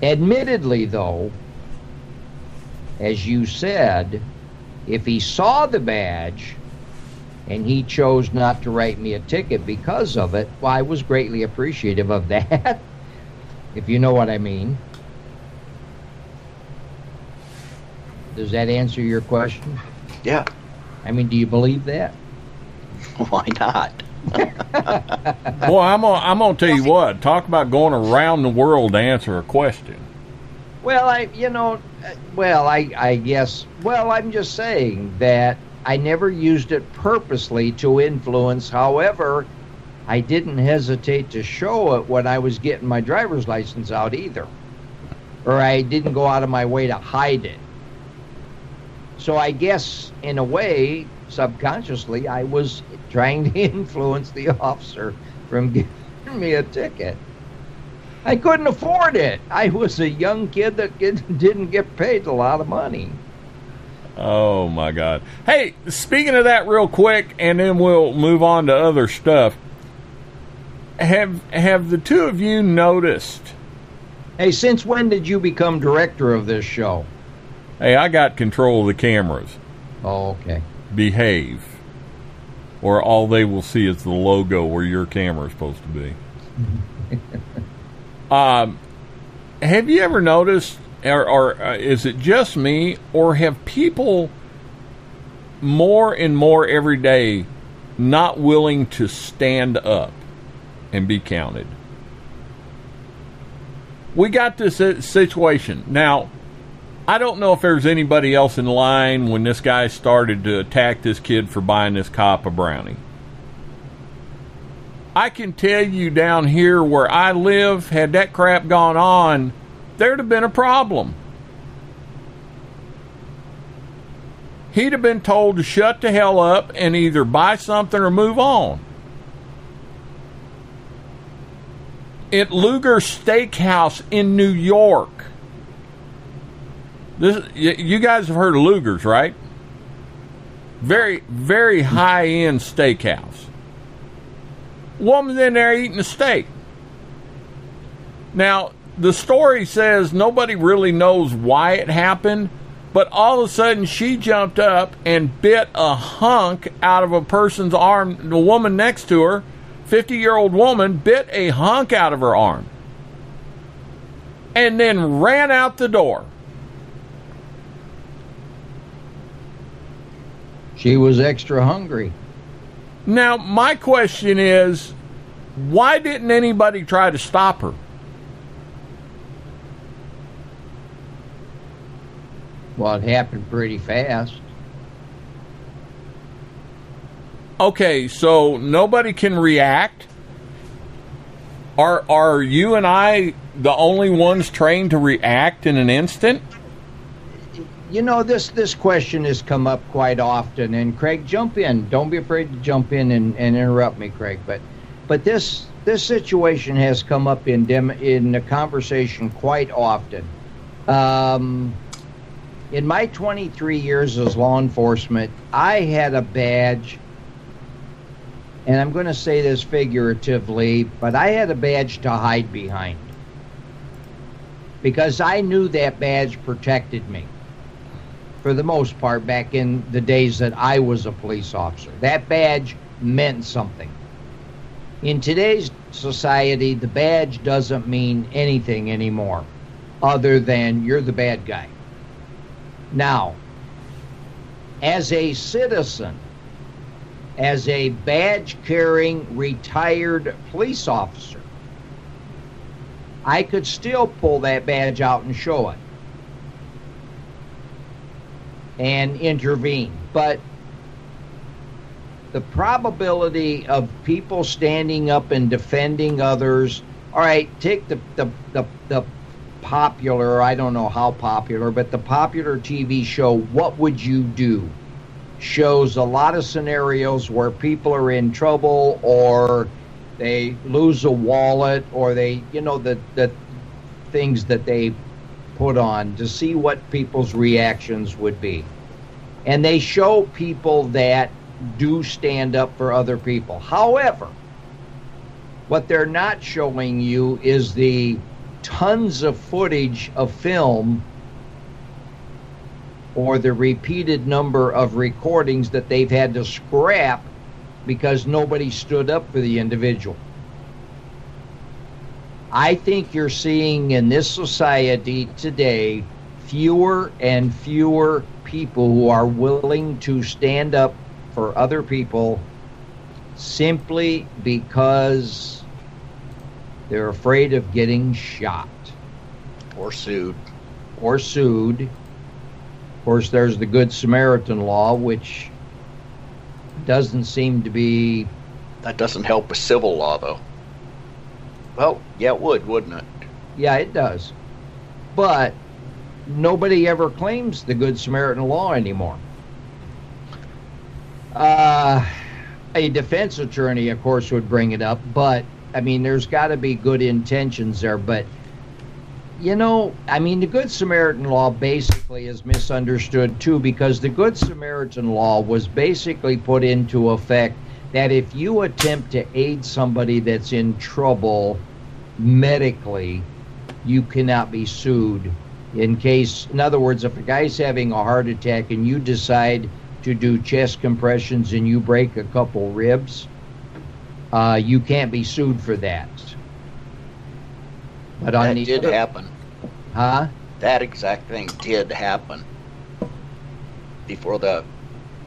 Admittedly, though, as you said, if he saw the badge and he chose not to write me a ticket because of it, well, I was greatly appreciative of that, if you know what I mean. Does that answer your question? Yeah. I mean, do you believe that? Why not? Boy, I'm gonna tell you what. Talk about going around the world to answer a question. Well, I guess. Well, I'm just saying that I never used it purposely to influence. However, I didn't hesitate to show it when I was getting my driver's license out either, or I didn't go out of my way to hide it. So I guess, in a way, subconsciously, I was trying to influence the officer from giving me a ticket. I couldn't afford it. I was a young kid that didn't get paid a lot of money. Oh, my God. Hey, speaking of that real quick, and then we'll move on to other stuff. Have the two of you noticed? Hey, since when did you become director of this show? Hey, I got control of the cameras. Oh, okay. Behave. Or all they will see is the logo where your camera is supposed to be. Have you ever noticed, or is it just me, or have people more and more every day not willing to stand up and be counted? We got this situation. Now, I don't know if there's anybody else in line when this guy started to attack this kid for buying this cop a brownie. I can tell you down here where I live, had that crap gone on, there'd have been a problem. He'd have been told to shut the hell up and either buy something or move on. At Luger's Steakhouse in New York. You guys have heard of Luger's, right? Very, very high-end steakhouse. Woman's in there eating a steak. Now, the story says nobody really knows why it happened, But all of a sudden, she jumped up and bit a hunk out of a person's arm. The woman next to her, 50-year-old woman, bit a hunk out of her arm. And then ran out the door. She was extra hungry. Now, my question is, why didn't anybody try to stop her? Well, it happened pretty fast. Okay, so nobody can react? Are you and I the only ones trained to react in an instant? You know, this question has come up quite often, and Craig, jump in. Don't be afraid to jump in and interrupt me, Craig. But this situation has come up in the conversation quite often. In my 23 years as law enforcement, I had a badge, and I'm going to say this figuratively, but I had a badge to hide behind because I knew that badge protected me. For the most part, back in the days that I was a police officer, that badge meant something. In today's society, the badge doesn't mean anything anymore other than you're the bad guy. Now, as a citizen, as a badge-carrying retired police officer, I could still pull that badge out and show it and intervene. But the probability of people standing up and defending others, all right, take the popular, I don't know how popular, but the popular TV show, What Would You Do? Shows a lot of scenarios where people are in trouble or they lose a wallet or they, you know, the things that they put on to see what people's reactions would be. And they show people that do stand up for other people. However, what they're not showing you is the tons of footage of film or the repeated number of recordings that they've had to scrap because nobody stood up for the individual. I think you're seeing in this society today fewer and fewer people who are willing to stand up for other people simply because they're afraid of getting shot. Or sued. Or sued. Of course, there's the Good Samaritan law, which doesn't seem to be... That doesn't help with civil law, though. Well, yeah, it would, wouldn't it? Yeah, it does. But nobody ever claims the Good Samaritan law anymore. A defense attorney, of course, would bring it up, but, I mean, there's got to be good intentions there. But, you know, I mean, the Good Samaritan law basically is misunderstood, too, because the Good Samaritan law was basically put into effect that if you attempt to aid somebody that's in trouble medically, you cannot be sued. In other words, if a guy's having a heart attack and you decide to do chest compressions and you break a couple ribs, you can't be sued for that. But that did happen. Huh? That exact thing did happen before the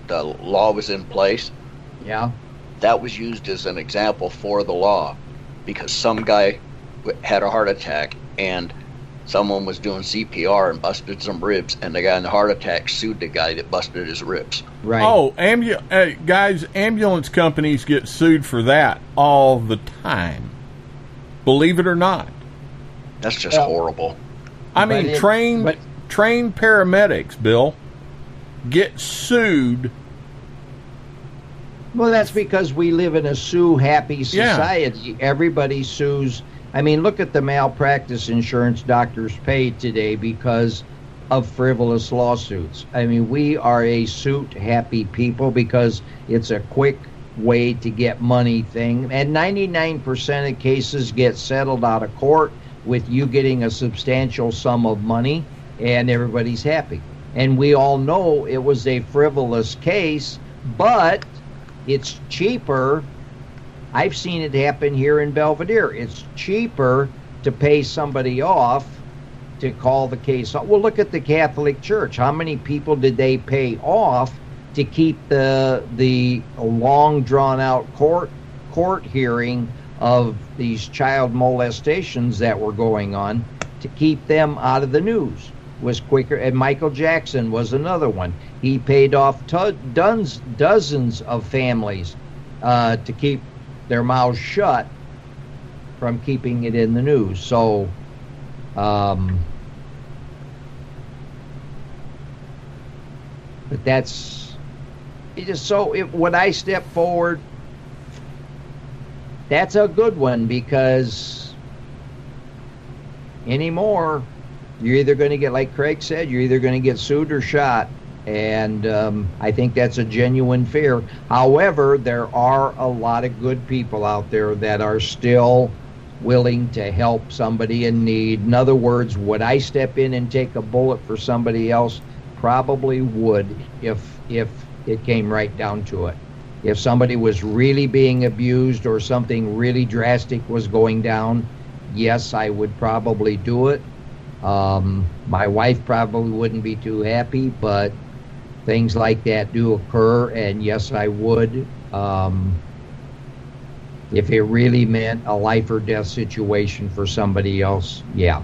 law was in place. Yeah. That was used as an example for the law because some guy had a heart attack and someone was doing CPR and busted some ribs, and the guy in the heart attack sued the guy that busted his ribs. Right. Oh, guys, ambulance companies get sued for that all the time. Believe it or not. That's just horrible. I mean, trained paramedics, Bill, get sued. Well, that's because we live in a sue-happy society. Yeah. Everybody sues. I mean, look at the malpractice insurance doctors pay today because of frivolous lawsuits. I mean, we are a suit-happy people because it's a quick way to get money thing. And 99% of cases get settled out of court with you getting a substantial sum of money, and everybody's happy. And we all know it was a frivolous case, but it's cheaper. I've seen it happen here in Belvedere. It's cheaper to pay somebody off to call the case off. Well, look at the Catholic Church. How many people did they pay off to keep the long drawn out court hearing of these child molestations that were going on, to keep them out of the news? Was quicker. And Michael Jackson was another one. He paid off dozens of families to keep their mouths shut from keeping it in the news. So but that's it. Is so when I step forward, that's a good one, because anymore you're either going to get, like Craig said, you're either going to get sued or shot. And I think that's a genuine fear. However, there are a lot of good people out there that are still willing to help somebody in need. In other words, would I step in and take a bullet for somebody else? Probably would, if it came right down to it. If somebody was really being abused or something really drastic was going down, yes, I would probably do it. My wife probably wouldn't be too happy, but things like that do occur, and yes, I would. If it really meant a life or death situation for somebody else, yeah.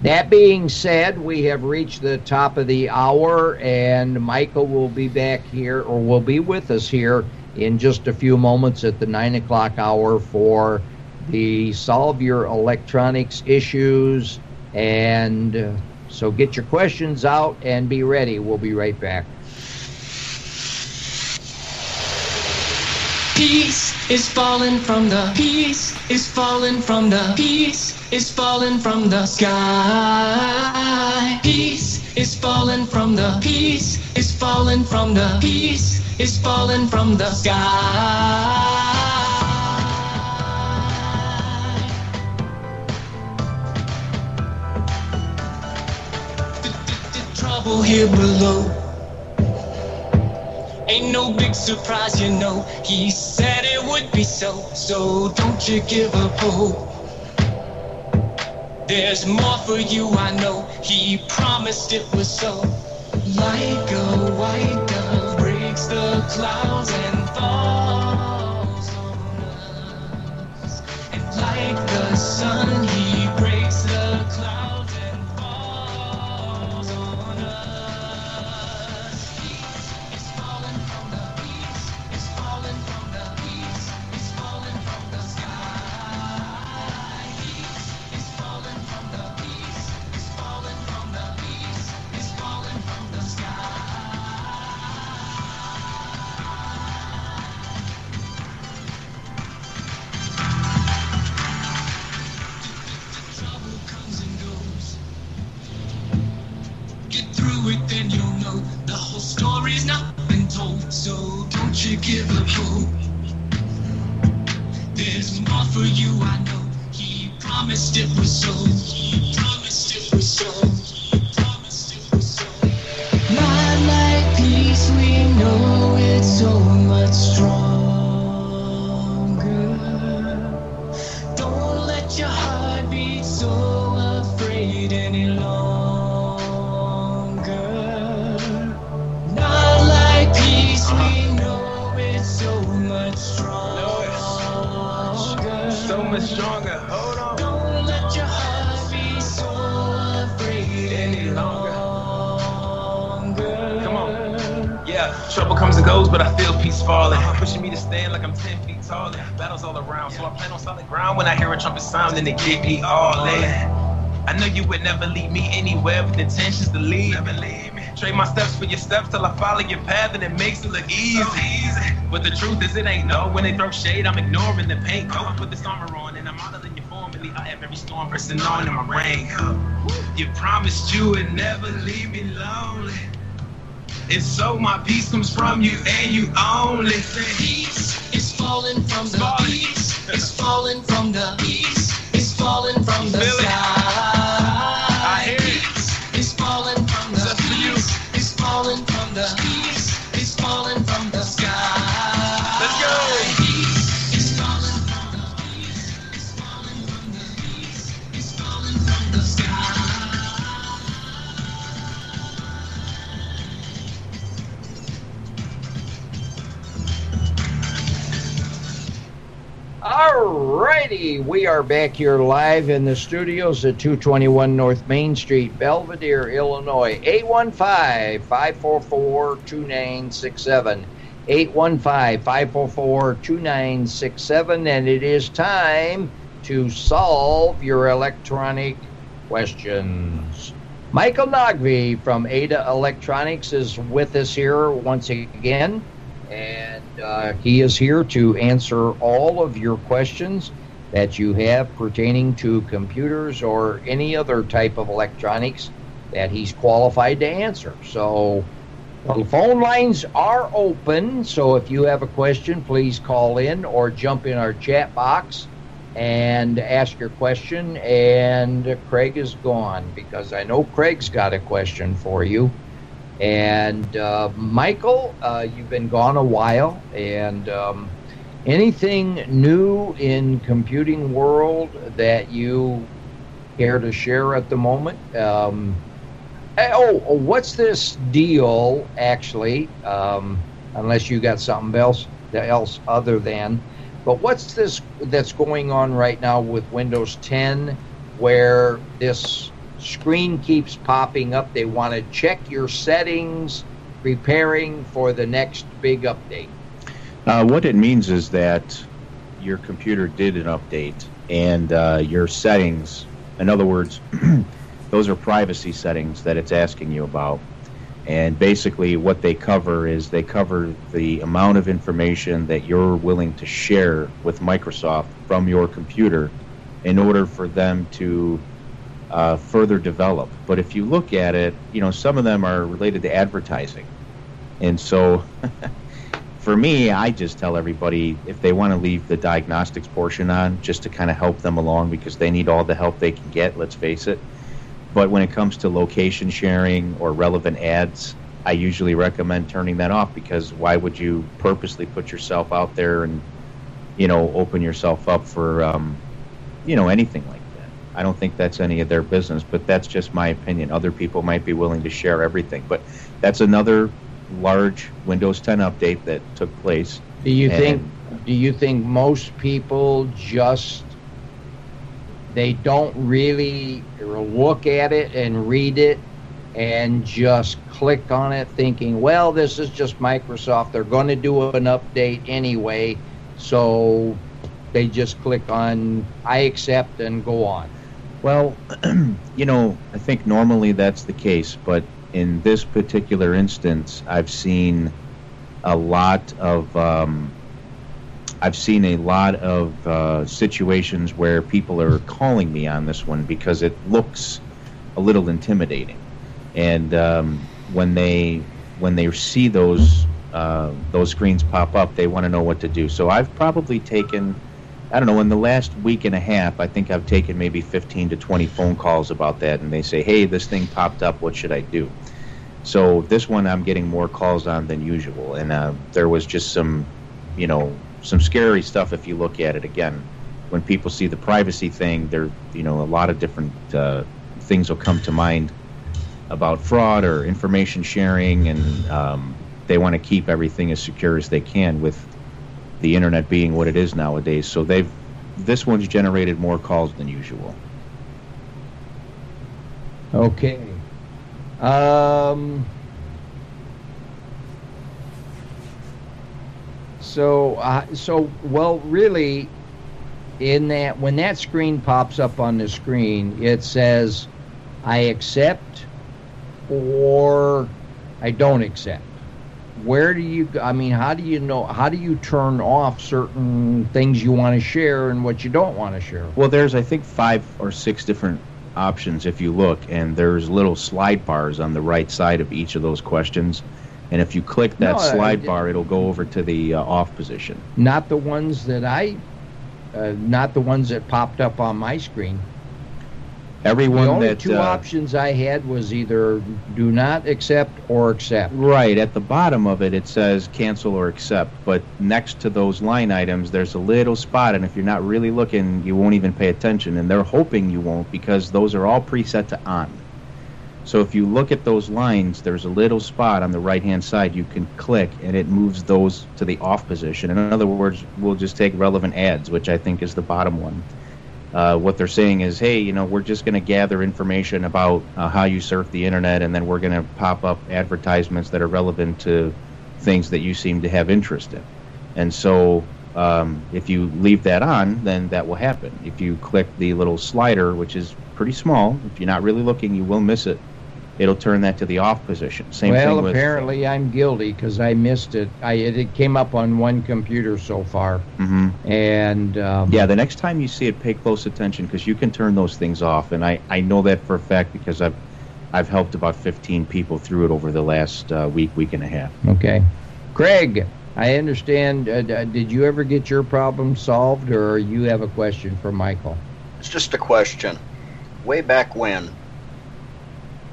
That being said, we have reached the top of the hour, and Michael will be back here, or will be with us here in just a few moments at the 9 o'clock hour for the Solve Your Electronics Issues. And so get your questions out and be ready. We'll be right back. Peace is falling from the peace is falling from the peace is falling from the sky. Peace is falling from the peace is falling from the peace is falling from the sky. The trouble here below ain't no big surprise, you know. He said it would be so, so don't you give up hope. There's more for you, I know. He promised it was so. Like a white dove breaks the clouds and falls on us. And like the sun, he breaks the clouds and falls on us. Peace is falling from the peace, is falling from the peace, is falling from the sky. Peace is falling from the peace, is falling from the peace, is falling from the sky. Trouble comes and goes. Get through it, then you'll know the whole story's not been told. So don't you give up hope. There's more for you, I know. He promised it was so. He promised it was so. He promised it was so. Not like peace, we know it's so much stronger. Don't let your heart be so afraid any longer. Not like peace, we know it's so much stronger. So much stronger. Hold on. Don't let your heart be so afraid any longer. Come on. Yeah, trouble comes and goes, but I feel peace falling. Pushing me to stand like I'm 10 feet taller. Battles all around, so I plan on solid ground. When I hear a trumpet sound, then it get me all in. I know you would never lead me anywhere with intentions to leave. Never leave me. Trade my steps for your steps till I follow your path, and it makes it look easy. But the truth is it ain't no. When they throw shade, I'm ignoring the paint coat. Put this armor on, and I'm modeling your form. Really, I have every storm pressing on in my raincoat. You promised you would never leave me lonely. And so my peace comes from you and you only. Peace is falling from the peace, is falling from the peace, is falling from the Feel it? sky. I hear it. Peace is falling from the Just for you. peace, Alrighty, we are back here live in the studios at 221 North Main Street, Belvedere, Illinois. 815-544-2967. 815-544-2967, and it is time to solve your electronic questions. Michael Nagvi from Ada Electronics is with us here once again, and he is here to answer all of your questions that you have pertaining to computers or any other type of electronics that he's qualified to answer. So the phone lines are open, so if you have a question, please call in or jump in our chat box and ask your question. And Craig is gone because I know Craig's got a question for you. And Michael, you've been gone a while, and anything new in computing world that you care to share at the moment? What's this deal, actually, unless you got something else other than, but what's this that's going on right now with Windows 10 where this screen keeps popping up? They want to check your settings, preparing for the next big update. What it means is that your computer did an update, and your settings, in other words, those are privacy settings that it's asking you about. And basically what they cover is they cover the amount of information that you're willing to share with Microsoft from your computer in order for them to further develop. But if you look at it, some of them are related to advertising. And so for me, I just tell everybody if they want to leave the diagnostics portion on just to kind of help them along because they need all the help they can get, let's face it. But when it comes to location sharing or relevant ads, I usually recommend turning that off because why would you purposely put yourself out there and, open yourself up for, anything like that? I don't think that's any of their business, but that's just my opinion. Other people might be willing to share everything. But that's another large Windows 10 update that took place. Do you think most people just they don't really look at it and read it and just click on it thinking, well, this is just Microsoft. They're going to do an update anyway, so they just click on I accept and go on? Well, I think normally that's the case, but in this particular instance, I've seen a lot of situations where people are calling me on this one because it looks a little intimidating, and when they see those screens pop up, they want to know what to do. So I've probably taken, I don't know, in the last week and a half, I think I've taken maybe 15 to 20 phone calls about that, and they say, hey, this thing popped up, what should I do? So this one I'm getting more calls on than usual, and there was just some scary stuff if you look at it. Again, when people see the privacy thing, there, a lot of different things will come to mind about fraud or information sharing, and they want to keep everything as secure as they can with the internet being what it is nowadays. So this one's generated more calls than usual. Okay. So really, in that, when that screen pops up on the screen, it says, I accept or I don't accept. How do you know, how do you turn off certain things you want to share and what you don't want to share? Well, there's, I think, 5 or 6 different options if you look, and there's little slide bars on the right side of each of those questions. And if you click that slide bar, it'll go over to the off position. Not the ones that not the ones that popped up on my screen. Everyone the only that two options I had was either do not accept or accept. Right, at the bottom of it, it says cancel or accept. But next to those line items, there's a little spot, and if you're not really looking, you won't even pay attention. And they're hoping you won't because those are all preset to on. So if you look at those lines, there's a little spot on the right-hand side you can click, and it moves those to the off position. In other words, we'll just take relevant ads, which I think is the bottom one. What they're saying is, hey, we're just going to gather information about how you surf the internet, and then we're going to pop up advertisements that are relevant to things that you seem to have interest in. And so if you leave that on, then that will happen. If you click the little slider, which is pretty small, if you're not really looking, you will miss it. It'll turn that to the off position. Same thing with, apparently I'm guilty because I missed it. It came up on one computer so far. Mm-hmm. And the next time you see it, pay close attention because you can turn those things off. And I know that for a fact because I've helped about 15 people through it over the last week and a half. Okay. Craig, I understand. Did you ever get your problem solved, or you have a question for Michael? It's just a question. Way back when,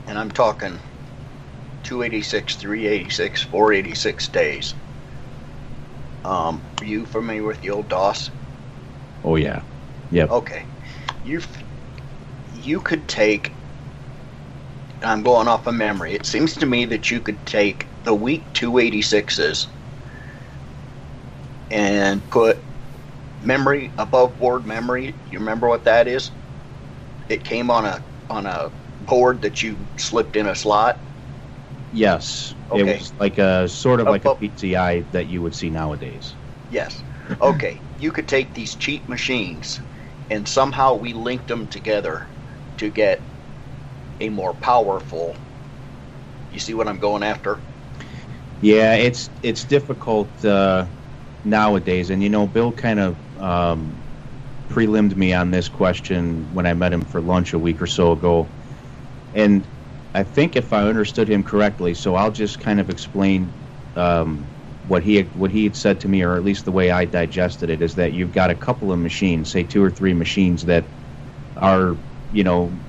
and I'm talking 286, 386, 486 days. Are you familiar with the old DOS? Oh, yeah. Yep. Okay. You could take, and I'm going off of memory, it seems to me that you could take the weak 286s and put memory, above board memory. You remember what that is? It came on a board that you slipped in a slot. Yes. Okay. It was like a sort of like a PCI that you would see nowadays. Yes. Okay. You could take these cheap machines and somehow we linked them together to get a more powerful. You see what I'm going after? Yeah, it's difficult nowadays, and Bill kind of prelimed me on this question when I met him for lunch a week or so ago, and I think if I understood him correctly, so I'll just kind of explain what he had said to me, or at least the way I digested it, is that you've got a couple of machines, say 2 or 3 machines that are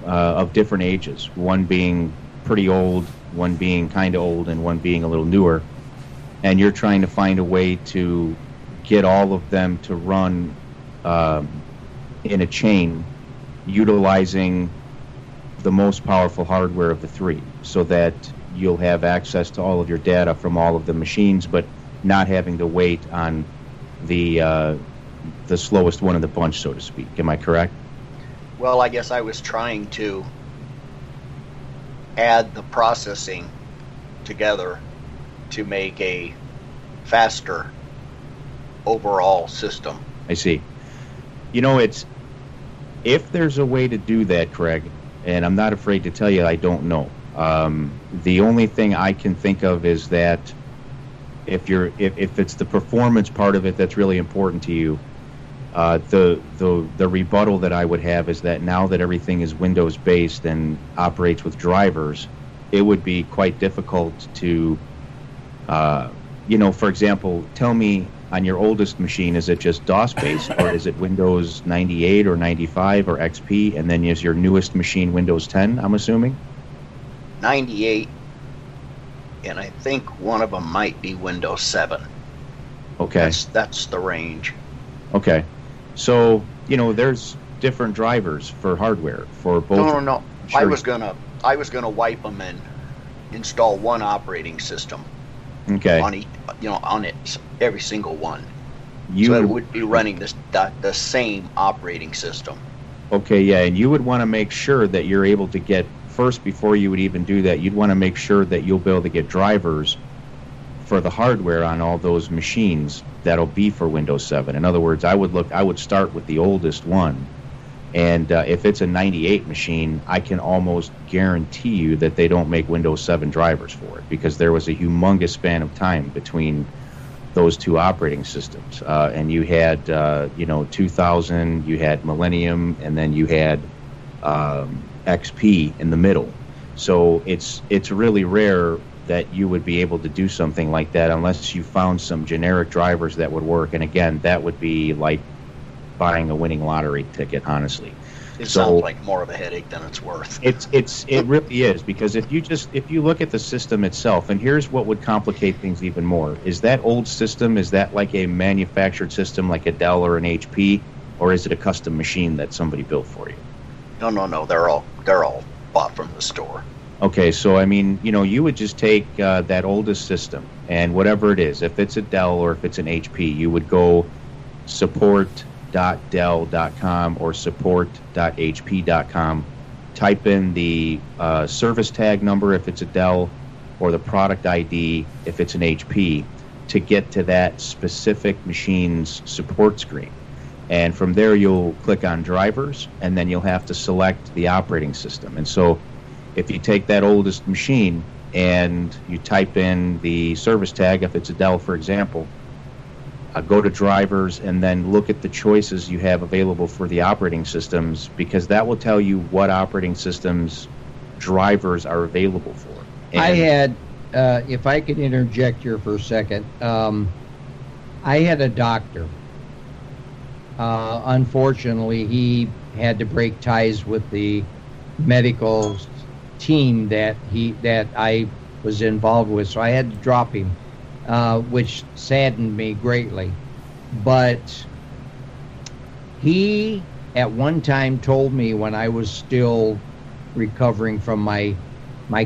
of different ages, one being pretty old, one being kind of old, and one being a little newer, and you're trying to find a way to get all of them to run in a chain utilizing the most powerful hardware of the 3, so that you'll have access to all of your data from all of the machines, but not having to wait on the slowest one in the bunch, so to speak. Am I correct? Well, I guess I was trying to add the processing together to make a faster overall system. I see. If there's a way to do that, Craig, and I'm not afraid to tell you I don't know. The only thing I can think of is that if it's the performance part of it that's really important to you, the rebuttal that I would have is that now that everything is Windows based and operates with drivers, it would be quite difficult to, for example, tell me on your oldest machine, is it just DOS based, or is it Windows 98 or 95 or XP, and then is your newest machine Windows 10, I'm assuming? 98, and I think one of them might be Windows 7. Okay. That's the range. Okay. So, there's different drivers for hardware for both. No. Sure. I was gonna wipe them and install one operating system. Okay. On it, every single one. So it would be running the same operating system. Okay, yeah, and you would want to make sure that you're able to get, first, before you would even do that, you'd want to make sure that you'll be able to get drivers for the hardware on all those machines that'll be for Windows 7. In other words, I would start with the oldest one, and if it's a 98 machine, I can almost guarantee you that they don't make Windows 7 drivers for it, because there was a humongous span of time between those two operating systems, and you had 2000, you had Millennium, and then you had XP in the middle. So it's really rare that you would be able to do something like that unless you found some generic drivers that would work. And again, that would be like buying a winning lottery ticket, honestly. It sounds like more of a headache than it's worth. It really is, because if you look at the system itself, and here's what would complicate things even more: is that old system, is that like a manufactured system like a Dell or an HP, or is it a custom machine that somebody built for you? No. They're all bought from the store. Okay, so I mean, you would just take that oldest system and whatever it is, if it's a Dell or if it's an HP, you would go support.dell.com or support.hp.com, type in the service tag number if it's a Dell or the product ID if it's an HP to get to that specific machine's support screen. And from there, you'll click on drivers, and then you'll have to select the operating system. And so if you take that oldest machine and you type in the service tag, if it's a Dell, for example, go to drivers and then look at the choices you have available for the operating systems, because that will tell you what operating systems drivers are available for. And I had, if I could interject here for a second, I had a doctor. Unfortunately, he had to break ties with the medical team that I was involved with, so I had to drop him, which saddened me greatly. But he, at one time, told me when I was still recovering from my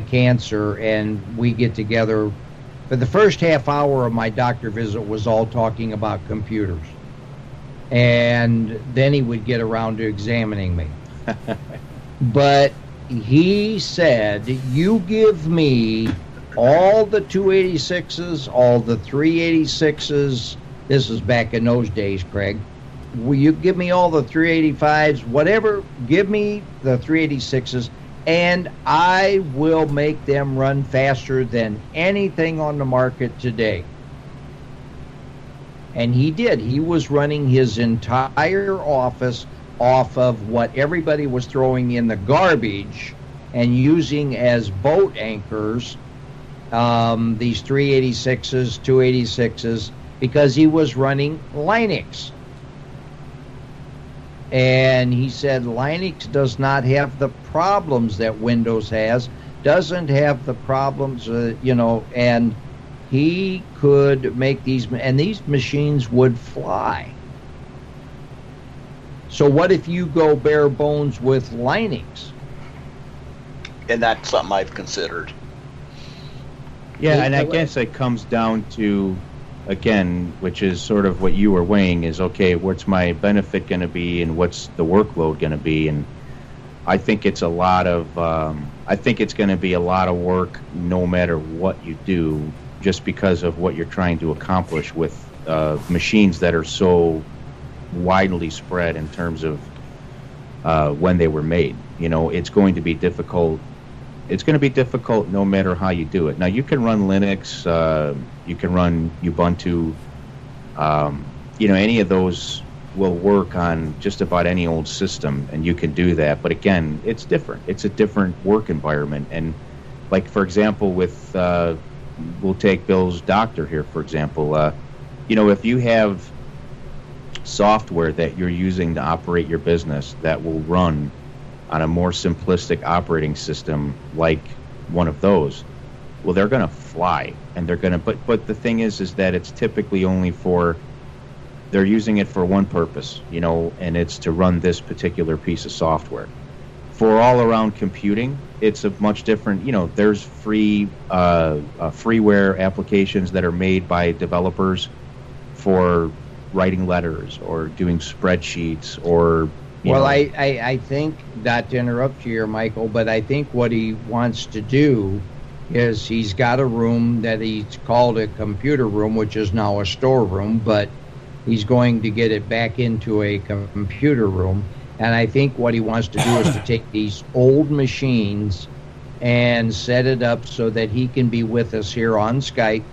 cancer, and we get together, for the first half hour of my doctor visit was all talking about computers. And then he would get around to examining me. But he said, you give me all the 286s, all the 386s. This is back in those days, Craig. Will you give me all the 385s, whatever, give me the 386s, and I will make them run faster than anything on the market today. And he did. He was running his entire office off of what everybody was throwing in the garbage and using as boat anchors, these 386s, 286s, because he was running Linux. And he said Linux does not have the problems that Windows has, doesn't have the problems, and he could make these, and these machines would fly. So what if you go bare bones with Linux? And that's something I've considered. Yeah, and I guess it comes down to, again, which is sort of what you were weighing, is, okay, what's my benefit going to be and what's the workload going to be? And I think it's going to be a lot of work no matter what you do, just because of what you're trying to accomplish with machines that are so widely spread in terms of when they were made. It's going to be difficult. It's going to be difficult no matter how you do it. Now, you can run Linux, you can run Ubuntu, any of those will work on just about any old system, and you can do that. But again, it's different. It's a different work environment. And like, for example, with we'll take Bill's doctor here, for example. If you have software that you're using to operate your business that will run on a more simplistic operating system like one of those, well, they're going to fly, and they're going to. But the thing is that it's typically only they're using it for one purpose, and it's to run this particular piece of software. For all-around computing, it's a much different. There's freeware applications that are made by developers for writing letters or doing spreadsheets or. I think, not to interrupt you here, Michael, but I think what he wants to do is he's got a room that he's called a computer room, which is now a storeroom, but he's going to get it back into a computer room. And I think what he wants to do is to take these old machines and set it up so that he can be with us here on Skype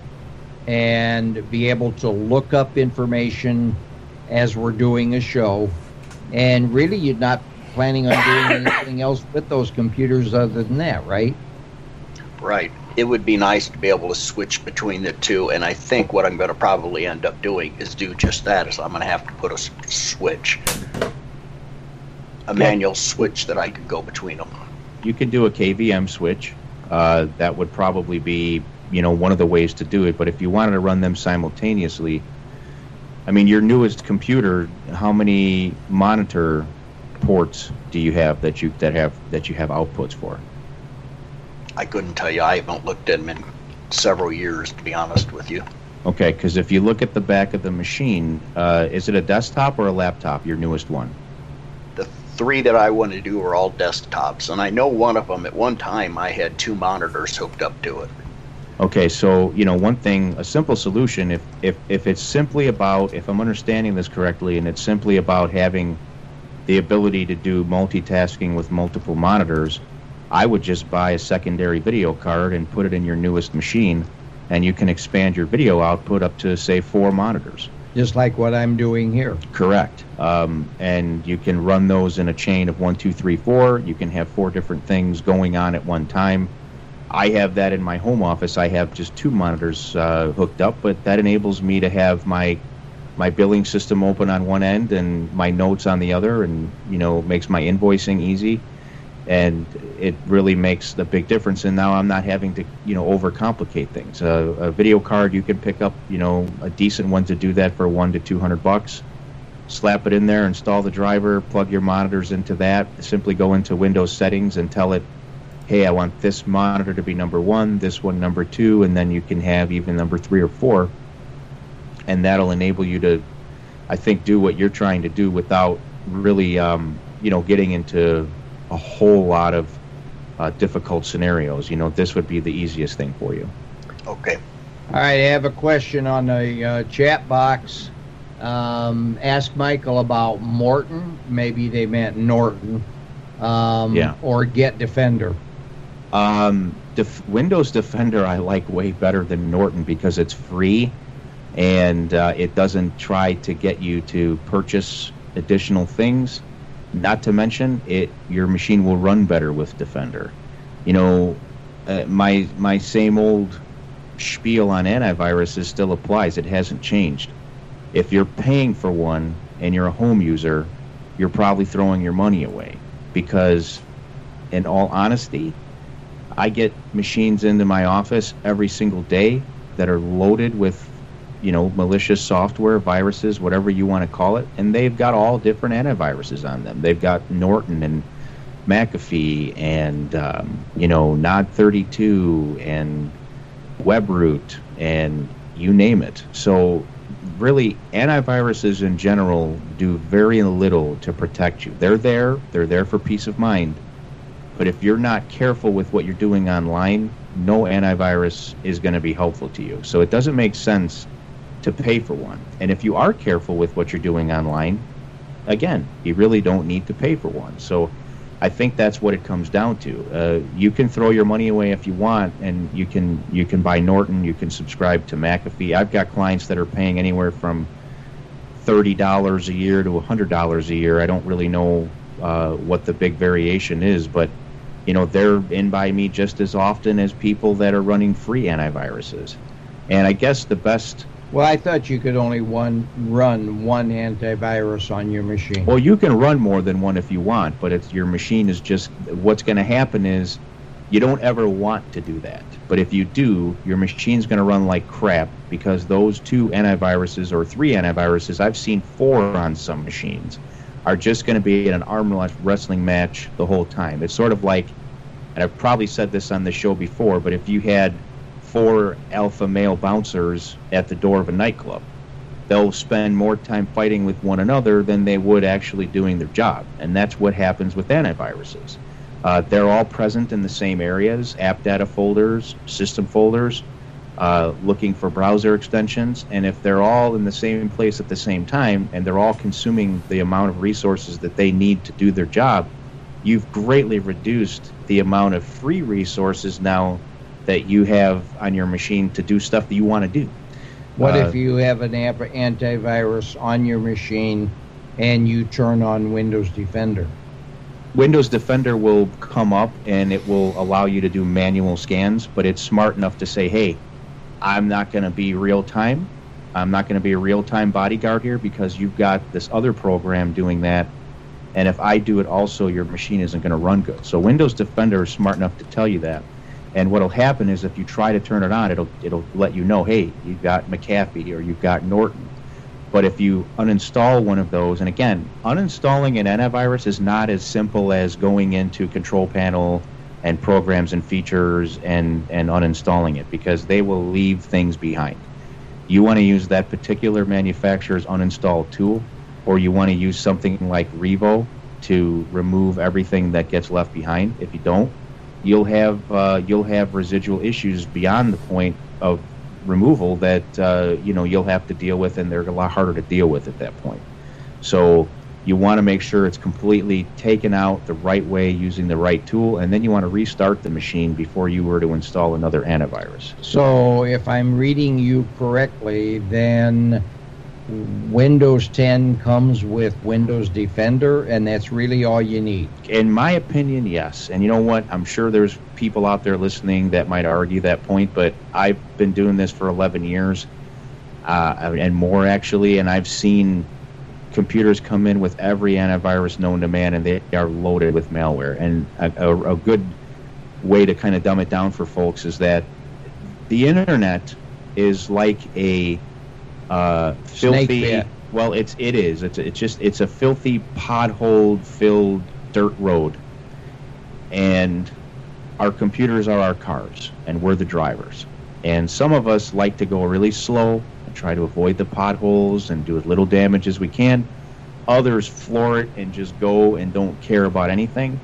and be able to look up information as we're doing a show. And really, you're not planning on doing anything else with those computers other than that, right? Right. It would be nice to be able to switch between the two, and I think what I'm going to probably end up doing is do just that, is I'm going to have to put a switch. A manual switch that I could go between them. You could do a KVM switch. That would probably be, one of the ways to do it. But if you wanted to run them simultaneously, I mean, your newest computer, how many monitor ports do you have that you have outputs for? I couldn't tell you. I haven't looked at them in several years, to be honest with you. Okay, because if you look at the back of the machine, is it a desktop or a laptop, your newest one? The 3 that I want to do are all desktops, and I know one of them, at one time, I had 2 monitors hooked up to it. Okay, so, one thing, a simple solution, if it's simply about, if I'm understanding this correctly, and it's simply about having the ability to do multitasking with multiple monitors, I would just buy a secondary video card and put it in your newest machine, and you can expand your video output up to, say, 4 monitors. Just like what I'm doing here. Correct. And you can run those in a chain of 1, 2, 3, 4. You can have 4 different things going on at one time. I have that in my home office. I have just 2 monitors hooked up, but that enables me to have my billing system open on one end and my notes on the other, and makes my invoicing easy, and it really makes the big difference. And now I'm not having to overcomplicate things. A video card, you can pick up a decent one to do that for $100 to $200. Slap it in there, install the driver, plug your monitors into that. Simply go into Windows settings and tell it, hey, I want this monitor to be number 1, this one number 2, and then you can have even number 3 or 4. And that'll enable you to, I think, do what you're trying to do without really, getting into a whole lot of difficult scenarios. This would be the easiest thing for you. Okay. All right, I have a question on the chat box. Ask Michael about Morton. Maybe they meant Norton. Or Get Defender. Windows Defender I like way better than Norton because it's free, and it doesn't try to get you to purchase additional things. Not to mention, your machine will run better with Defender. My same old spiel on antiviruses still applies. It hasn't changed. If you're paying for one and you're a home user, you're probably throwing your money away, because in all honesty, I get machines into my office every single day that are loaded with, malicious software, viruses, whatever you want to call it, and they've got all different antiviruses on them. They've got Norton and McAfee and, Nod32 and WebRoot and you name it. So really, antiviruses in general do very little to protect you. They're there for peace of mind. But if you're not careful with what you're doing online, no antivirus is going to be helpful to you. So it doesn't make sense to pay for one. And if you are careful with what you're doing online, again, you really don't need to pay for one. So I think that's what it comes down to. You can throw your money away if you want, and you can buy Norton, you can subscribe to McAfee. I've got clients that are paying anywhere from $30 a year to $100 a year. I don't really know what the big variation is, but they're in by me just as often as people that are running free antiviruses. And I guess the best... Well, I thought you could only run one antivirus on your machine. Well, you can run more than one if you want, but your machine is just... What's going to happen is you don't ever want to do that. But if you do, your machine's going to run like crap, because those 2 antiviruses or 3 antiviruses, I've seen 4 on some machines, are just going to be in an arm wrestling match the whole time. It's sort of like, and I've probably said this on the show before, but if you had 4 alpha male bouncers at the door of a nightclub, they'll spend more time fighting with one another than they would actually doing their job. And that's what happens with antiviruses. They're all present in the same areas, app data folders, system folders, looking for browser extensions, and if they're all in the same place at the same time and they're all consuming the amount of resources that they need to do their job, you've greatly reduced the amount of free resources now that you have on your machine to do stuff that you want to do. What if you have an antivirus on your machine and you turn on Windows Defender? Windows Defender will come up and it will allow you to do manual scans, but it's smart enough to say, hey, I'm not going to be real-time. I'm not going to be a real-time bodyguard here because you've got this other program doing that. And if I do it also, your machine isn't going to run good. So Windows Defender is smart enough to tell you that. And what will happen is if you try to turn it on, it'll let you know, hey, you've got McAfee or you've got Norton. But if you uninstall one of those, and again, uninstalling an antivirus is not as simple as going into Control Panel, and programs and features and uninstalling it, because they will leave things behind. You want to use that particular manufacturer's uninstalled tool, or you want to use something like Revo to remove everything that gets left behind. If you don't, you'll have residual issues beyond the point of removal that you'll have to deal with, and they're a lot harder to deal with at that point. So you want to make sure it's completely taken out the right way using the right tool, and then you want to restart the machine before you were to install another antivirus. So if I'm reading you correctly, then Windows 10 comes with Windows Defender, and that's really all you need. In my opinion, yes. And you know what? I'm sure there's people out there listening that might argue that point, but I've been doing this for 11 years and more, actually, and I've seen computers come in with every antivirus known to man, and they are loaded with malware. And a good way to kind of dumb it down for folks is that the internet is like a filthy. Well, it's a filthy pothole-filled dirt road, and our computers are our cars, and we're the drivers. And some of us like to go really slow and try to avoid the potholes and do as little damage as we can. Others floor it and just go and don't care about anything.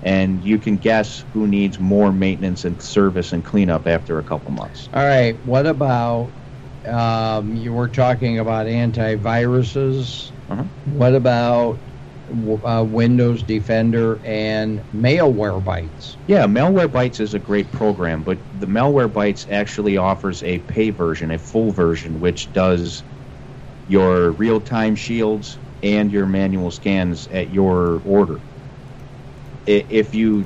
And you can guess who needs more maintenance and service and cleanup after a couple months. All right, what about, you were talking about antiviruses. Uh-huh. What about Windows Defender and Malwarebytes? Yeah, Malwarebytes is a great program, but the Malwarebytes actually offers a pay version, a full version, which does your real-time shields and your manual scans at your order. If you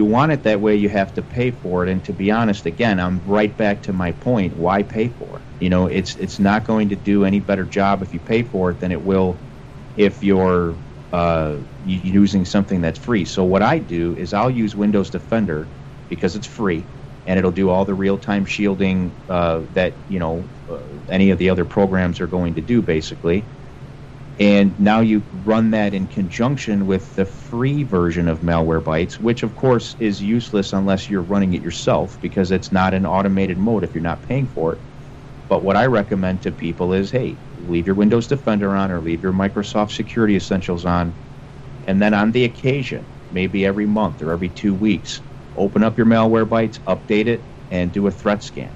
want it that way, you have to pay for it. And to be honest, again, I'm right back to my point. Why pay for it? You know, it's not going to do any better job if you pay for it than it will if you're using something that's free. So what I do is I'll use Windows Defender because it's free, and it'll do all the real-time shielding that any of the other programs are going to do, basically. And now you run that in conjunction with the free version of Malwarebytes, which of course is useless unless you're running it yourself, because it's not an automated mode if you're not paying for it. But what I recommend to people is, hey, leave your Windows Defender on or leave your Microsoft Security Essentials on, and then on the occasion, maybe every month or every 2 weeks, open up your Malwarebytes, update it, and do a threat scan.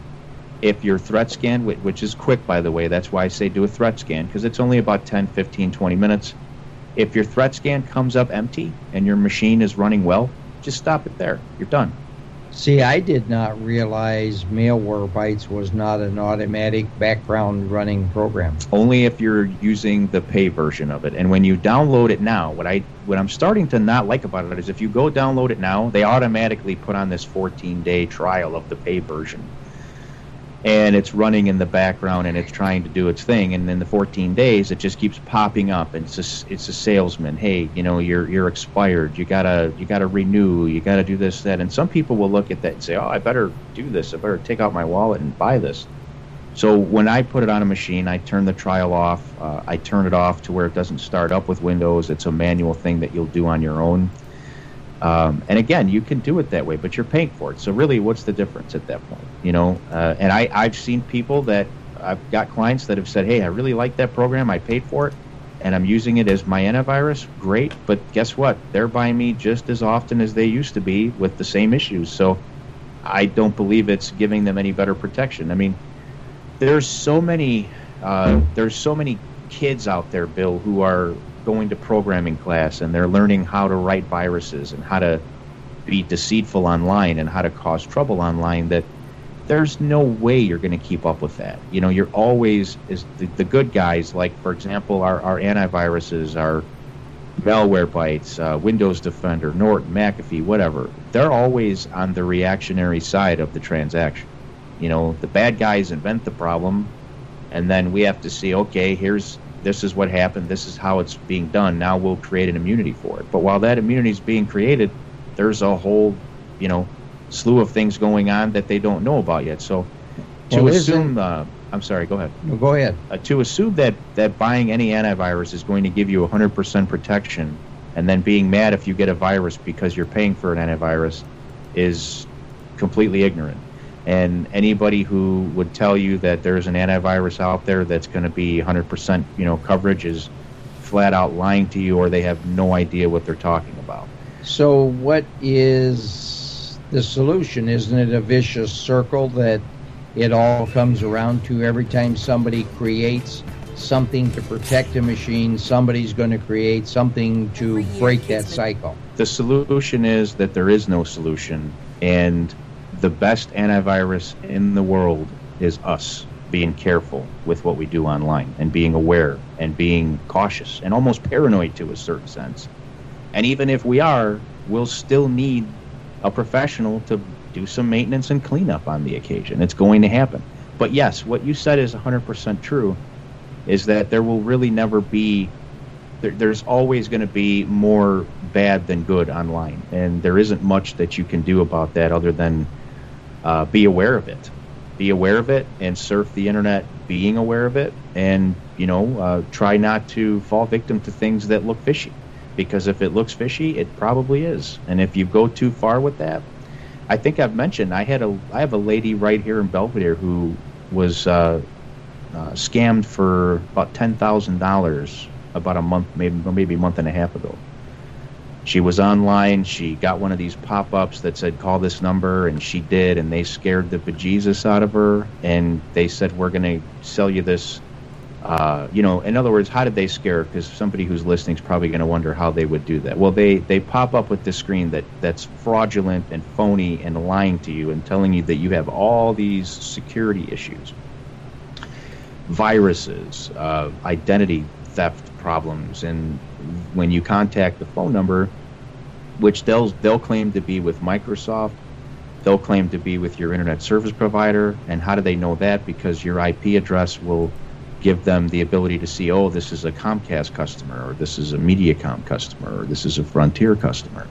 If your threat scan, which is quick, by the way, that's why I say do a threat scan, because it's only about 10, 15, 20 minutes. If your threat scan comes up empty and your machine is running well, just stop it there. You're done. See, I did not realize Malwarebytes was not an automatic background running program. Only if you're using the pay version of it. And when you download it now, what I'm starting to not like about it is if you go download it now, they automatically put on this 14-day trial of the pay version. And it's running in the background and it's trying to do its thing, and in the 14 days it just keeps popping up, and it's a salesman. Hey, you're expired. You gotta renew. You gotta do this, that. And some people will look at that and say, oh, I better do this. I better take out my wallet and buy this. So when I put it on a machine, I turn the trial off. I turn it off to where it doesn't start up with Windows. It's a manual thing that you'll do on your own. And again, you can do it that way, but you're paying for it. So really, what's the difference at that point? And I've seen people that I've got clients that have said, hey, I really like that program. I paid for it, and I'm using it as my antivirus. Great, but guess what? They're buying me just as often as they used to be with the same issues. So I don't believe it's giving them any better protection. I mean, there's so many kids out there, Bill, who are going to programming class, and they're learning how to write viruses and how to be deceitful online and how to cause trouble online, that there's no way you're going to keep up with that. You're always, the good guys, like, for example, our antiviruses, our Malwarebytes, Windows Defender, Norton, McAfee, whatever, they're always on the reactionary side of the transaction. The bad guys invent the problem, and then we have to see, okay, this is what happened, this is how it's being done, now we'll create an immunity for it. But while that immunity is being created, there's a whole, slew of things going on that they don't know about yet. So to assume, I'm sorry, go ahead. No, go ahead. To assume that buying any antivirus is going to give you 100% protection, and then being mad if you get a virus because you're paying for an antivirus, is completely ignorant. And anybody who would tell you that there's an antivirus out there that's going to be 100%, coverage is flat out lying to you, or they have no idea what they're talking about. So what is the solution? Isn't it a vicious circle that it all comes around to? Every time somebody creates something to protect a machine, somebody's going to create something to break that cycle. The solution is that there is no solution, and the best antivirus in the world is us being careful with what we do online and being aware and being cautious and almost paranoid to a certain sense. And even if we are, we'll still need a professional to do some maintenance and cleanup on the occasion. It's going to happen. But yes, what you said is 100% true, is that there will really never be, there's always going to be more bad than good online. And there isn't much that you can do about that other than be aware of it. Be aware of it and surf the internet being aware of it, and try not to fall victim to things that look fishy, because if it looks fishy, it probably is. And if you go too far with that, I think I've mentioned I have a lady right here in Belvedere who was scammed for about $10,000 about a month, maybe a month and a half ago. She was online. She got one of these pop-ups that said, call this number, and she did, and they scared the bejesus out of her, and they said, we're going to sell you this. In other words, how did they scare her? Because somebody who's listening is probably going to wonder how they would do that. Well, they pop up with this screen that's fraudulent and phony and lying to you and telling you that you have all these security issues, viruses, identity theft problems, and when you contact the phone number, which they'll claim to be with Microsoft, they'll claim to be with your internet service provider. And how do they know that? Because your IP address will give them the ability to see, oh, this is a Comcast customer, or this is a Mediacom customer, or this is a Frontier customer.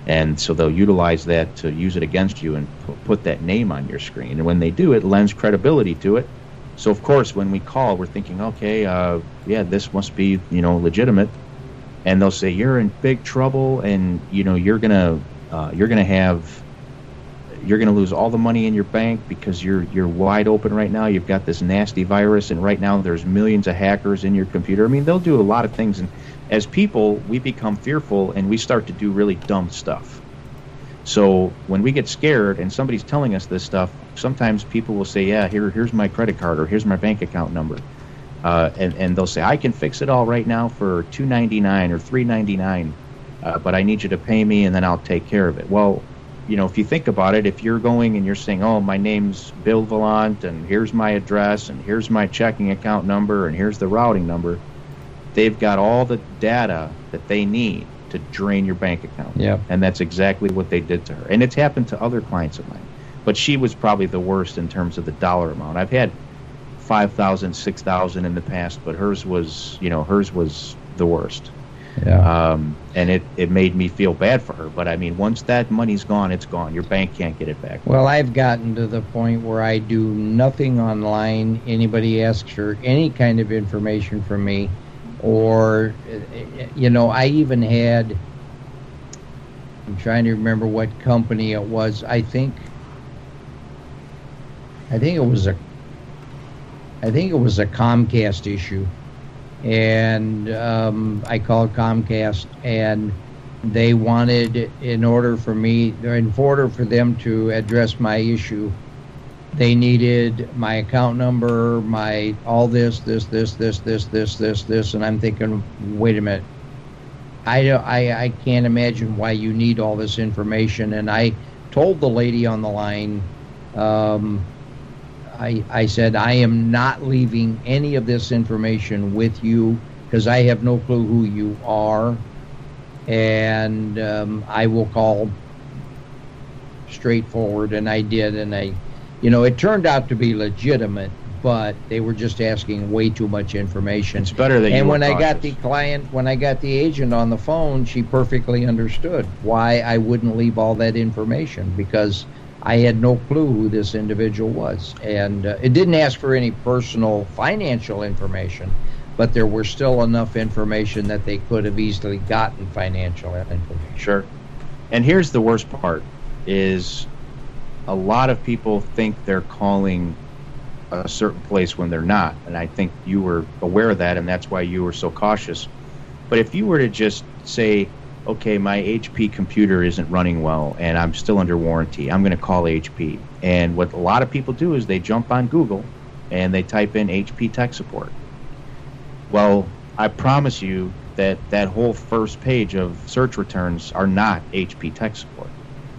And so they'll utilize that to use it against you and put that name on your screen. And when they do, it lends credibility to it. So, of course, when we call, we're thinking, okay, this must be, legitimate. And they'll say, you're in big trouble, and, you're gonna lose all the money in your bank because you're wide open right now. You've got this nasty virus, and right now there's millions of hackers in your computer. I mean, they'll do a lot of things, and as people, we become fearful, and we start to do really dumb stuff. So when we get scared and somebody's telling us this stuff, sometimes people will say, yeah, here's my credit card, or here's my bank account number. And they'll say, I can fix it all right now for $2.99 or $3.99, but I need you to pay me, and then I'll take care of it. Well, if you think about it, if you're going and you're saying, oh, my name's Bill Vallant, and here's my address, and here's my checking account number, and here's the routing number, they've got all the data that they need to drain your bank account. Yep. And that's exactly what they did to her. And it's happened to other clients of mine. But she was probably the worst in terms of the dollar amount. I've had $5,000, $6,000 in the past, but hers was the worst. Yeah. And it made me feel bad for her. But I mean, once that money's gone, it's gone. Your bank can't get it back. Well, I've gotten to the point where I do nothing online. Anybody asks for any kind of information from me, or, I even had, I'm trying to remember what company it was. I think it was a Comcast issue, and I called Comcast, and they wanted, in order for them to address my issue, they needed my account number, my all this, and I'm thinking, wait a minute, I can't imagine why you need all this information. And I told the lady on the line, I said, I am not leaving any of this information with you because I have no clue who you are, and I will call straightforward. And I did, and it turned out to be legitimate, but they were just asking way too much information. It's better that you And were when cautious. I got the client, when I got the agent on the phone, she perfectly understood why I wouldn't leave all that information, because I had no clue who this individual was. And it didn't ask for any personal financial information, but there were still enough information that they could have easily gotten financial information. Sure. And here's the worst part. is a lot of people think they're calling a certain place when they're not, and I think you were aware of that, and that's why you were so cautious. But if you were to just say, okay, my HP computer isn't running well and I'm still under warranty, I'm going to call HP. And what a lot of people do is they jump on Google and they type in HP tech support. Well, I promise you that that whole first page of search returns are not HP tech support.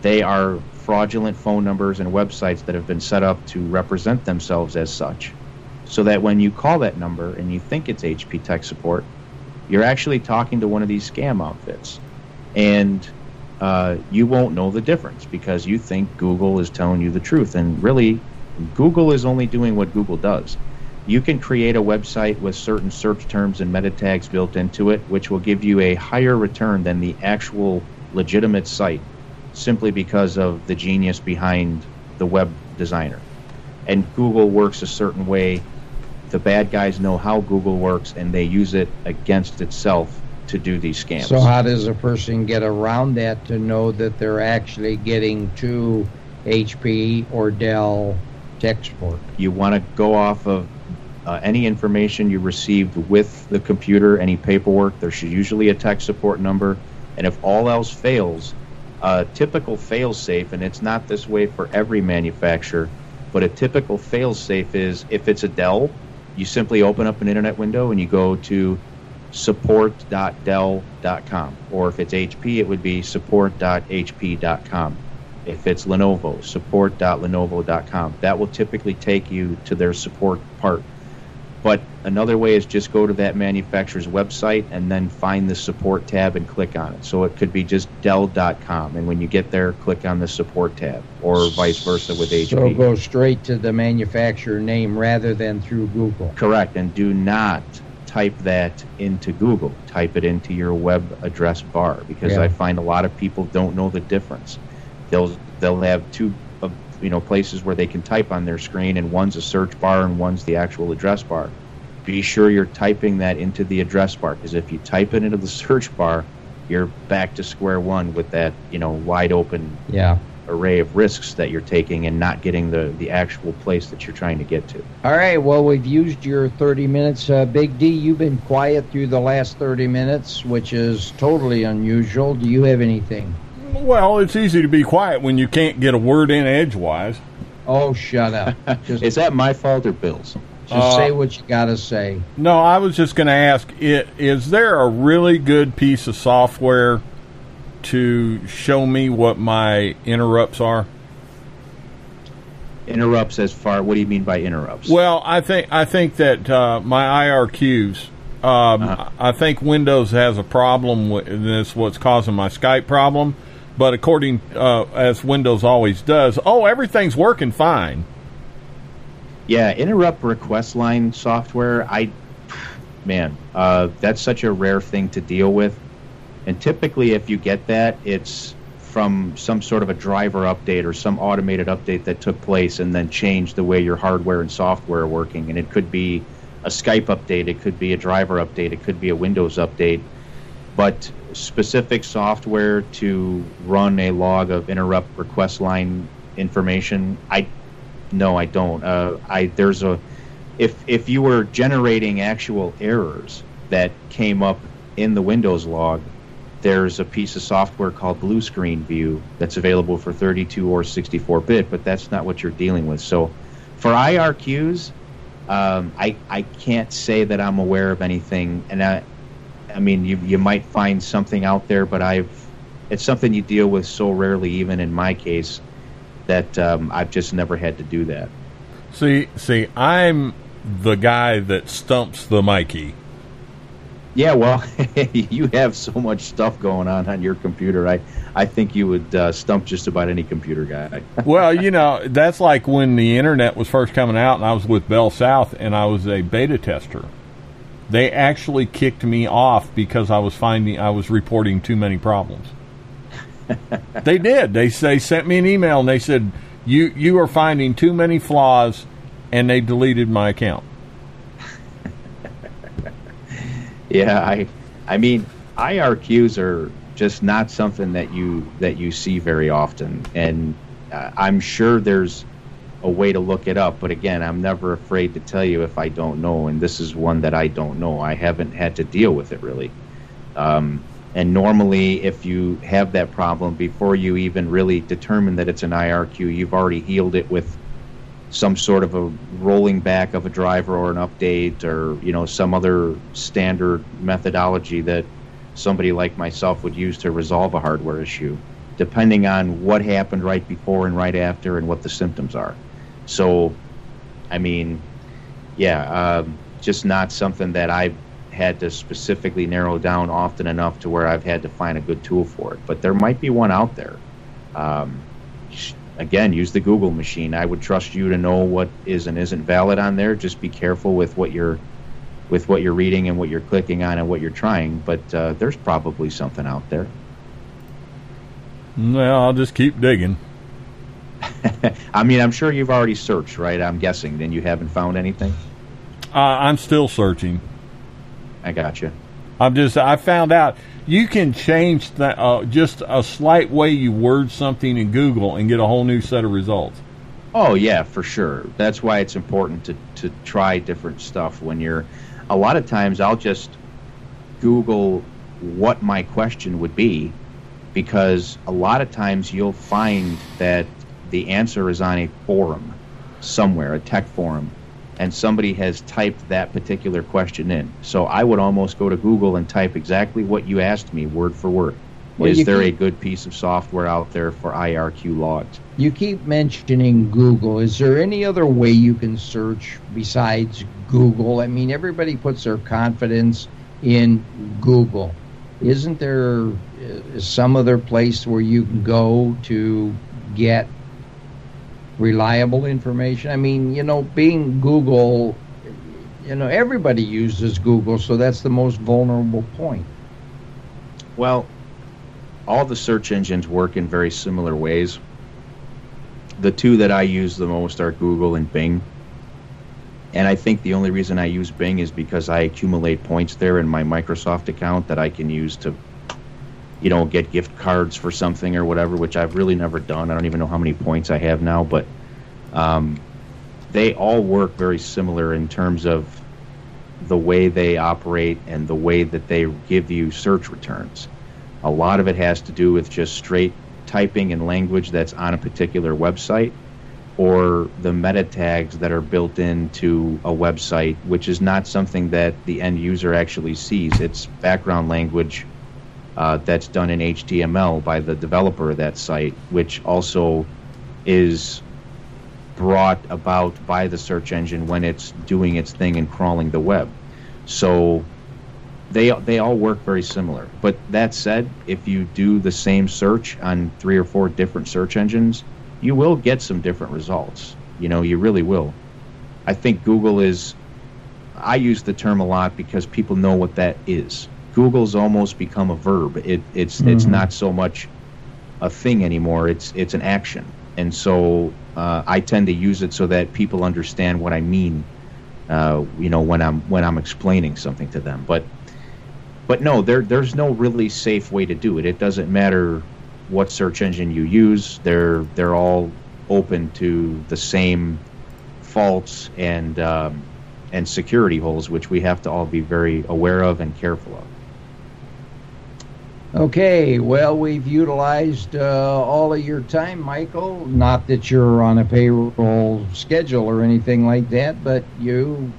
They are fraudulent phone numbers and websites that have been set up to represent themselves as such, so that when you call that number and you think it's HP tech support, you're actually talking to one of these scam outfits. And you won't know the difference because you think Google is telling you the truth. And really, Google is only doing what Google does. You can create a website with certain search terms and meta tags built into it, which will give you a higher return than the actual legitimate site, simply because of the genius behind the web designer. And Google works a certain way. The bad guys know how Google works, and they use it against itself to do these scams. So how does a person get around that to know that they're actually getting to HP or Dell tech support? You want to go off of any information you received with the computer, any paperwork. There's usually a tech support number, and if all else fails, a typical fail-safe, and it's not this way for every manufacturer, but a typical fail-safe is if it's a Dell, you simply open up an internet window and you go to support.dell.com. Or if it's HP, it would be support.hp.com. If it's Lenovo, support.lenovo.com. That will typically take you to their support part. But another way is just go to that manufacturer's website and then find the support tab and click on it. So it could be just Dell.com, and when you get there, click on the support tab, or vice versa with HP. So go straight to the manufacturer name rather than through Google. Correct, and do not type that into Google. Type it into your web address bar, because I find a lot of people don't know the difference. They'll have two places where they can type on their screen, and one's a search bar and one's the actual address bar. Be sure you're typing that into the address bar, because if you type it into the search bar, you're back to square one with that wide open array of risks that you're taking and not getting the actual place that you're trying to get to. All right, well, we've used your 30 minutes. Big D, you've been quiet through the last 30 minutes, which is totally unusual. Do you have anything? Well, it's easy to be quiet when you can't get a word in edgewise. Oh, shut up. Is that my fault or Bill's? Just say what you got to say. No, I was just going to ask, is there a really good piece of software to show me what my interrupts are? Interrupts what do you mean by interrupts? Well, I think that my IRQs, I think Windows has a problem with this, what's causing my Skype problem. But according, as Windows always does, everything's working fine. Yeah, interrupt request line software, that's such a rare thing to deal with. And typically if you get that, it's from some sort of a driver update or some automated update that took place and then changed the way your hardware and software are working. And it could be a Skype update, it could be a driver update, it could be a Windows update. But specific software to run a log of interrupt request line information, I don't. If you were generating actual errors that came up in the Windows log, there's a piece of software called Blue Screen View that's available for 32 or 64-bit, but that's not what you're dealing with. So for IRQs, I can't say that I'm aware of anything, and I mean, you might find something out there, but it's something you deal with so rarely, even in my case, that I've just never had to do that. See, I'm the guy that stumps the Mikey. Yeah, well, you have so much stuff going on your computer. I think you would stump just about any computer guy. Well, that's like when the internet was first coming out, and I was with Bell South, and I was a beta tester. They actually kicked me off because I was reporting too many problems. They did. They sent me an email and they said, you are finding too many flaws, and they deleted my account. Yeah, I mean, IRQs are just not something that you see very often, and I'm sure there's a way to look it up, but again, I'm never afraid to tell you if I don't know, and this is one that I don't know. I haven't had to deal with it really. And normally, if you have that problem, before you even really determine that it's an IRQ, you've already healed it with some sort of a rolling back of a driver or an update, or some other standard methodology that somebody like myself would use to resolve a hardware issue, depending on what happened right before and right after and what the symptoms are. So, I mean, just not something that I've had to specifically narrow down often enough to where I've had to find a good tool for it. But there might be one out there. Again, use the Google machine. I would trust you to know what is and isn't valid on there. Just be careful with what you're reading and what you're clicking on and what you're trying. But there's probably something out there. Well, I'll just keep digging. I mean, I'm sure you've already searched, right? I'm guessing. Then you haven't found anything? I'm still searching. I gotcha. I found out you can change just a slight way you word something in Google and get a whole new set of results. Oh, yeah, for sure. That's why it's important to try different stuff when you're... A lot of times I'll just Google what my question would be, because a lot of times you'll find that the answer is on a forum somewhere, a tech forum, and somebody has typed that particular question in. So I would almost go to Google and type exactly what you asked me, word for word. Well, is there a good piece of software out there for IRQ logs? You keep mentioning Google. Is there any other way you can search besides Google? I mean, everybody puts their confidence in Google. Isn't there some other place where you can go to get reliable information? I mean, being Google, everybody uses Google, so that's the most vulnerable point. Well, all the search engines work in very similar ways. The two that I use the most are Google and Bing. And I think the only reason I use Bing is because I accumulate points there in my Microsoft account that I can use to, get gift cards for something or whatever, which I've really never done. I don't even know how many points I have now, but they all work very similar in terms of the way they operate and the way that they give you search returns. A lot of it has to do with just straight typing in language that's on a particular website, or the meta tags that are built into a website, which is not something that the end user actually sees. It's background language that's done in HTML by the developer of that site, which also is brought about by the search engine when it's doing its thing and crawling the web. So they all work very similar. But that said, if you do the same search on 3 or 4 different search engines, you will get some different results. You really will. I think Google is... I use the term a lot because people know what that is. Google's almost become a verb. It's not so much a thing anymore. It's an action. And so I tend to use it so that people understand what I mean, when I'm explaining something to them. But no, there's no really safe way to do it. It doesn't matter what search engine you use. They're all open to the same faults and security holes, which we have to all be very aware of and careful of. Okay, well, we've utilized all of your time, Michael. Not that you're on a payroll schedule or anything like that, but you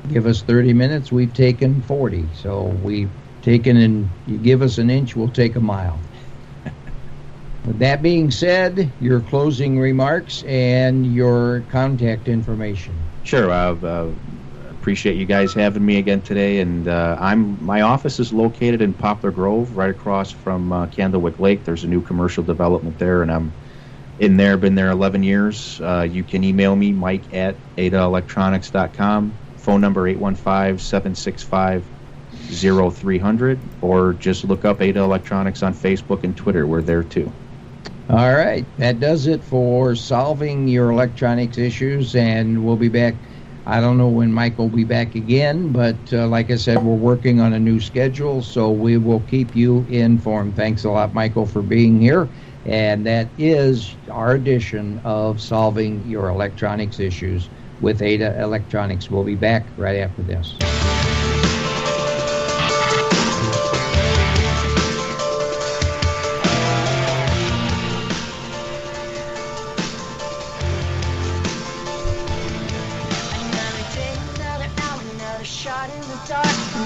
give us 30 minutes, we've taken 40. So we've taken, and you give us an inch, we'll take a mile. With that being said, your closing remarks and your contact information. Sure. I appreciate you guys having me again today. And my office is located in Poplar Grove, right across from Candlewick Lake. There's a new commercial development there, and I'm in there. Been there 11 years. You can email me, mike@adaelectronics.com. Phone number 815-765-0300, or just look up Ada Electronics on Facebook and Twitter. We're there too. All right, that does it for solving your electronics issues, and we'll be back. I don't know when Mike will be back again, but like I said, we're working on a new schedule, so we will keep you informed. Thanks a lot, Michael, for being here. And that is our edition of Solving Your Electronics Issues with Ada Electronics. We'll be back right after this.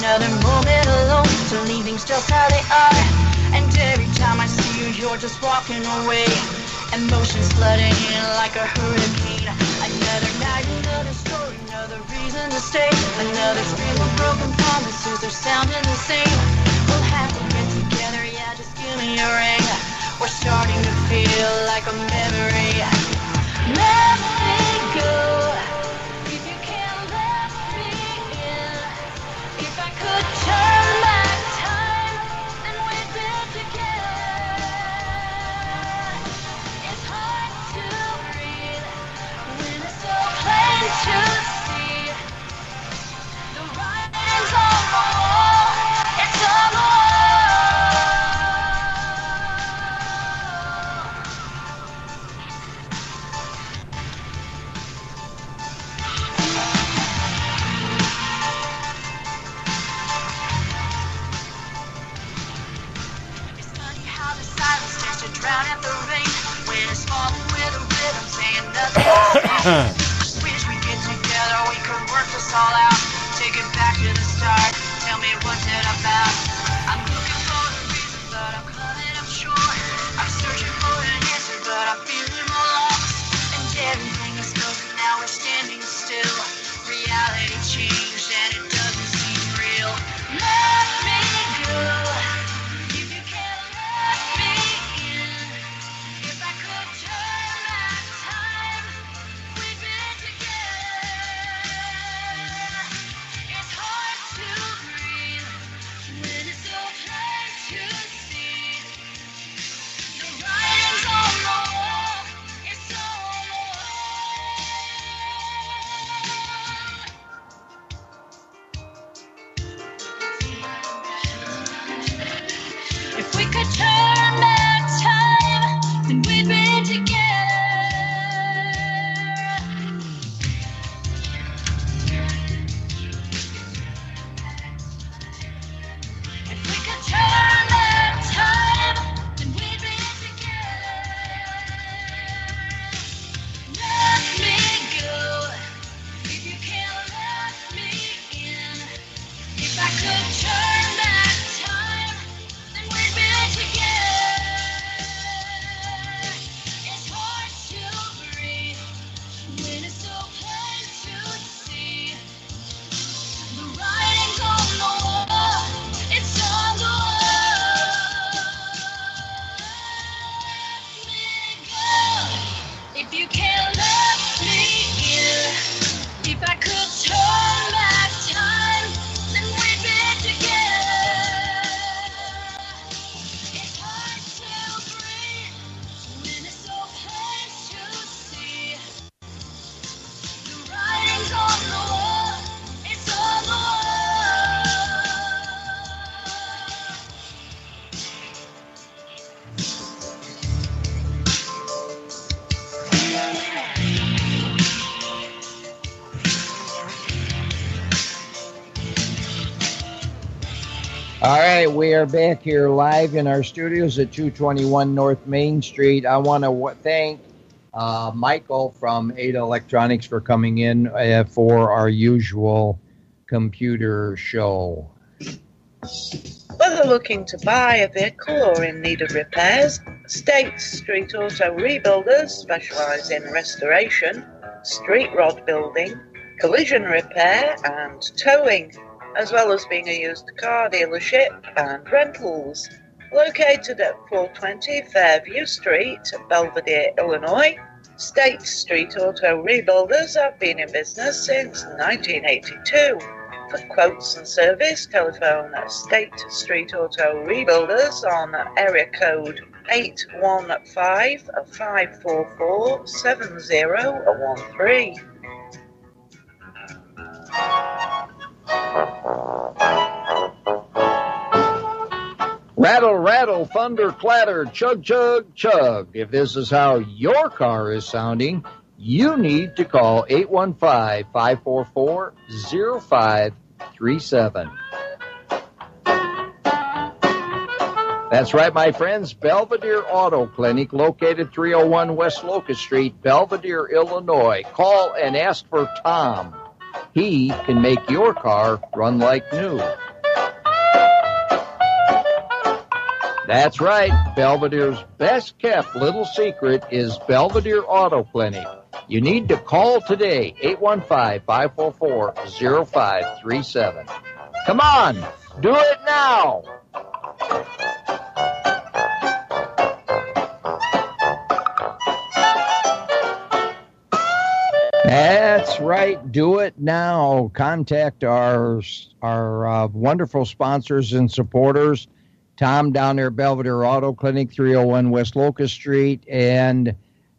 Another moment alone, so leaving's just how they are. And every time I see you, you're just walking away. Emotions flooding in like a hurricane. Another night, another story, another reason to stay. Another stream of broken promises, they're sounding the same. We'll have to get together, yeah, just give me a ring. We're starting to feel like a memory. Let me go. Could turn back time, then we'd be together. It's hard to breathe when it's so plain to see. The writing's on the wall, it's on the wall. Drown at the rain when it's falling with a rhythm, saying nothing. I wish we get together, we could work this all out. Take it back to the start. Tell me what's it about. I'm looking for a reason, but I'm coming up short. I'm searching for an answer, but I'm feeling more lost. And everything is broken, now we're standing still. Reality changed and it doesn't seem real. Let me go. All right, we are back here live in our studios at 221 North Main Street. I want to thank Michael from Ada Electronics for coming in for our usual computer show. Whether looking to buy a vehicle or in need of repairs, State Street Auto Rebuilders specialise in restoration, street rod building, collision repair and towing, as well as being a used car dealership and rentals. Located at 420 Fairview Street, Belvedere, Illinois, State Street Auto Rebuilders have been in business since 1982. For quotes and service, telephone State Street Auto Rebuilders on area code 815-544-7013. Rattle, rattle, thunder, clatter, chug, chug, chug. If this is how your car is sounding, you need to call 815-544-0537. That's right, my friends. Belvedere Auto Clinic, located 301 West Locust Street, Belvedere, Illinois. Call and ask for Tom. He can make your car run like new. That's right. Belvedere's best-kept little secret is Belvedere Auto Clinic. You need to call today, 815-544-0537. Come on, do it now. That's right. Do it now. Contact our wonderful sponsors and supporters. Tom down there at Belvedere Auto Clinic, 301 West Locust Street, and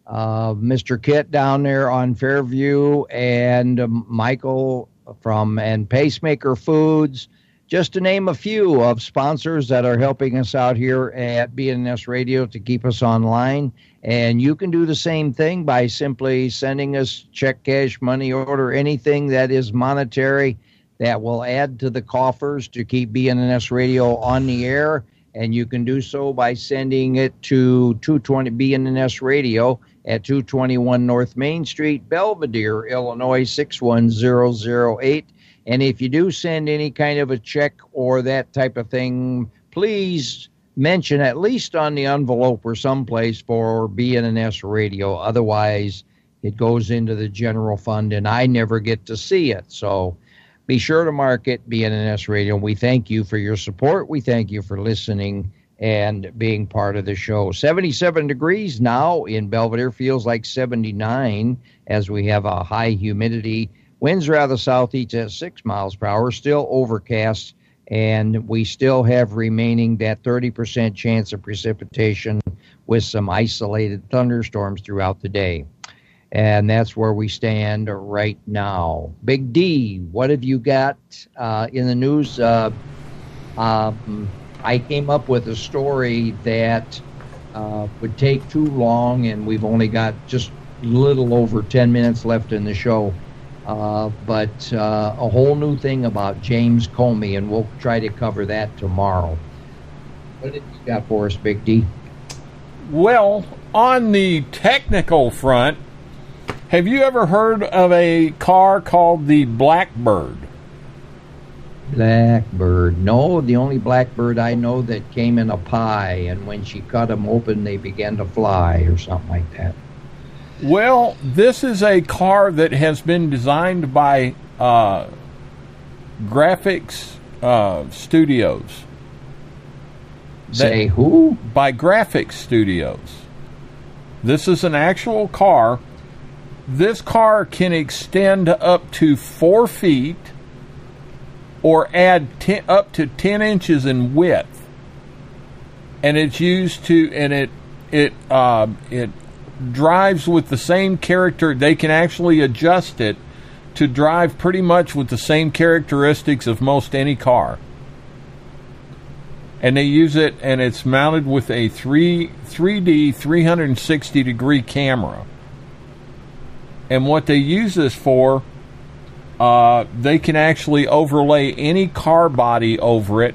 Mr. Kit down there on Fairview, and Michael and Pacemaker Foods, just to name a few of sponsors that are helping us out here at BNNS Radio to keep us online. And you can do the same thing by simply sending us check, cash, money order, anything that is monetary that will add to the coffers to keep BNNS Radio on the air. And you can do so by sending it to 220 BNNS Radio at 221 North Main Street, Belvedere, Illinois, 61008. And if you do send any kind of a check or that type of thing, please mention at least on the envelope or someplace for BNNS Radio. Otherwise, it goes into the general fund, and I never get to see it. So be sure to mark it BNNS Radio. We thank you for your support. We thank you for listening and being part of the show. 77 degrees now in Belvedere. Feels like 79 as we have a high humidity. Winds are out of the southeast at 6 miles per hour. Still overcast, and we still have remaining that 30% chance of precipitation with some isolated thunderstorms throughout the day. And that's where we stand right now. Big D, what have you got in the news? I came up with a story that would take too long, and we've only got just a little over 10 minutes left in the show. But a whole new thing about James Comey, and we'll try to cover that tomorrow. What have you got for us, Big D? Well, on the technical front, have you ever heard of a car called the Blackbird? Blackbird. No, the only Blackbird I know that came in a pie, and when she cut them open, they began to fly or something like that. Well, this is a car that has been designed by graphics studios. Say who? By graphics studios. This is an actual car. This car can extend up to 4 feet or add up to 10 inches in width. And it's used to, and it drives with the same character. They can actually adjust it to drive pretty much with the same characteristics of most any car. And they use it, and it's mounted with a 3D 360 degree camera. And what they use this for, they can actually overlay any car body over it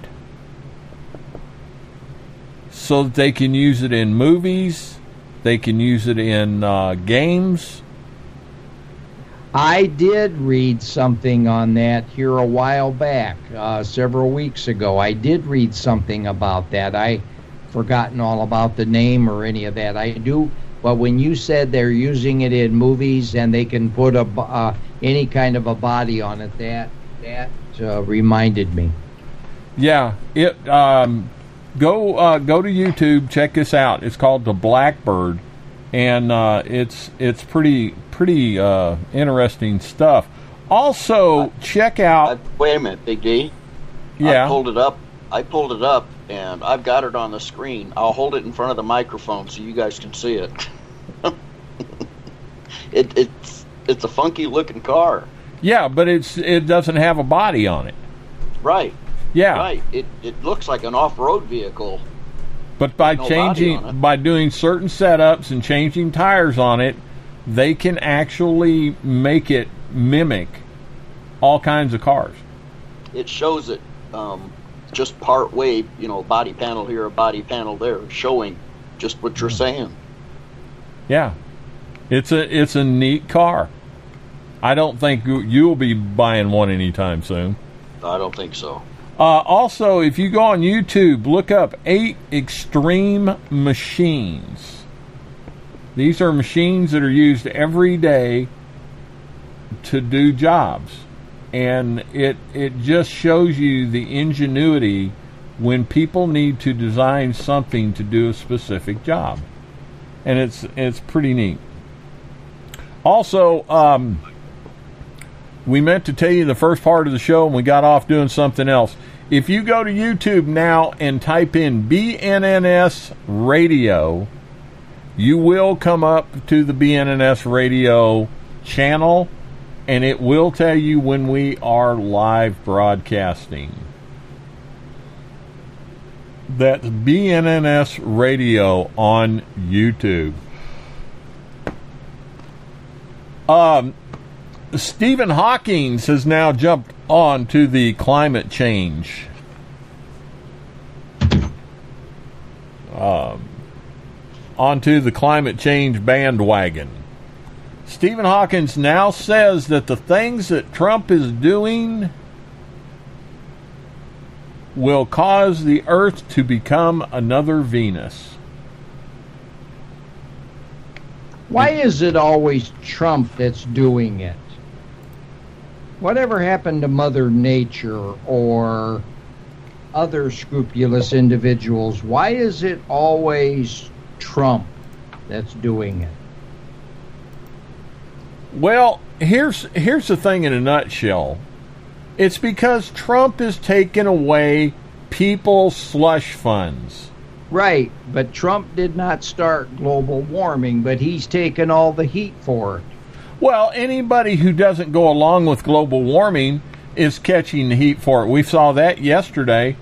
so that they can use it in movies, they can use it in games. I did read something on that here a while back, several weeks ago. I did read something about that. I've forgotten all about the name or any of that. I do. But when you said they're using it in movies and they can put any kind of a body on it, that reminded me. Yeah, it go to YouTube, check this out. It's called the Blackbird, and it's pretty interesting stuff. Also, check out. Wait a minute, Big D. Yeah. I pulled it up, and I've got it on the screen. I'll hold it in front of the microphone so you guys can see it. It's a funky looking car. Yeah, but it doesn't have a body on it. Right. Yeah. Right. It looks like an off-road vehicle. But by No body on changing, it. by doing certain setups and changing tires on it, they can actually make it mimic all kinds of cars. It shows it just part way, body panel here, a body panel there, showing just what you're saying. Yeah. It's a neat car. I don't think you'll be buying one anytime soon. I don't think so. Also, if you go on YouTube, look up 8 Extreme Machines. These are machines that are used every day to do jobs. And it just shows you the ingenuity when people need to design something to do a specific job. And it's pretty neat. Also, we meant to tell you the first part of the show and we got off doing something else. If you go to YouTube now and type in BNNS Radio, you will come up to the BNNS Radio channel, and it will tell you when we are live broadcasting. That's BNNS Radio on YouTube. Stephen Hawking has now jumped on to the climate change. Onto the climate change bandwagon. Stephen Hawking now says that the things that Trump is doing will cause the Earth to become another Venus. Why is it always Trump that's doing it? Whatever happened to Mother Nature or other scrupulous individuals? Why is it always Trump that's doing it? Well, here's the thing in a nutshell. It's because Trump is taking away people's slush funds. Right, but Trump did not start global warming, but he's taken all the heat for it. Well, anybody who doesn't go along with global warming is catching the heat for it. We saw that yesterday.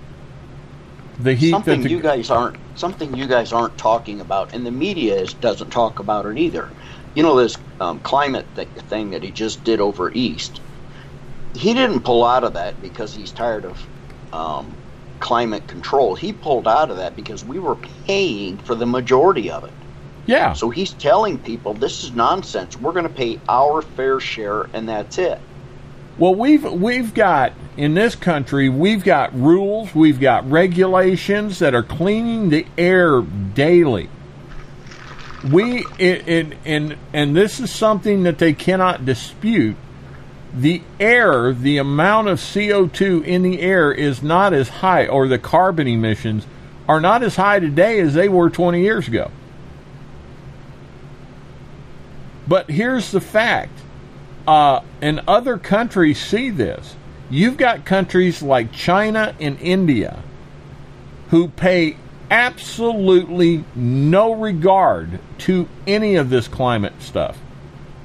The heat something you guys aren't talking about, and the media doesn't talk about it either. You know, this climate thing that he just did over East. He didn't pull out of that because he's tired of climate control. He pulled out of that because we were paying for the majority of it. Yeah. So he's telling people this is nonsense. We're going to pay our fair share, and that's it. Well, we've got in this country, we've got rules, we've got regulations that are cleaning the air daily. And this is something that they cannot dispute. The air, the amount of CO2 in the air is not as high, or the carbon emissions are not as high today as they were 20 years ago. But here's the fact, and other countries see this. You've got countries like China and India who pay absolutely no regard to any of this climate stuff.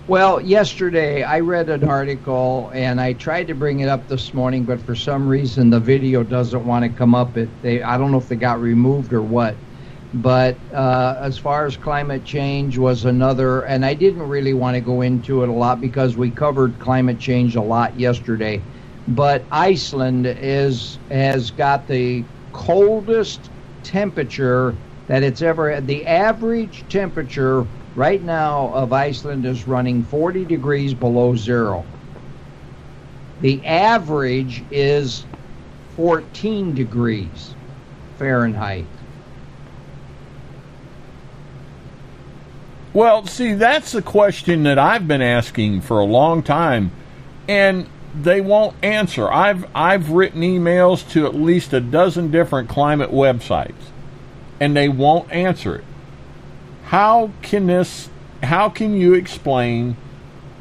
Well, yesterday I read an article, and I tried to bring it up this morning, but for some reason the video doesn't want to come up. I don't know if they got removed or what. But as far as climate change was another, and I didn't really want to go into it a lot because we covered climate change a lot yesterday. But Iceland has got the coldest temperature that it's ever had. The average temperature right now of Iceland is running 40 degrees below zero. The average is 14 degrees Fahrenheit. Well, see, that's the question that I've been asking for a long time, and they won't answer. I've written emails to at least a dozen different climate websites, and they won't answer it. How can you explain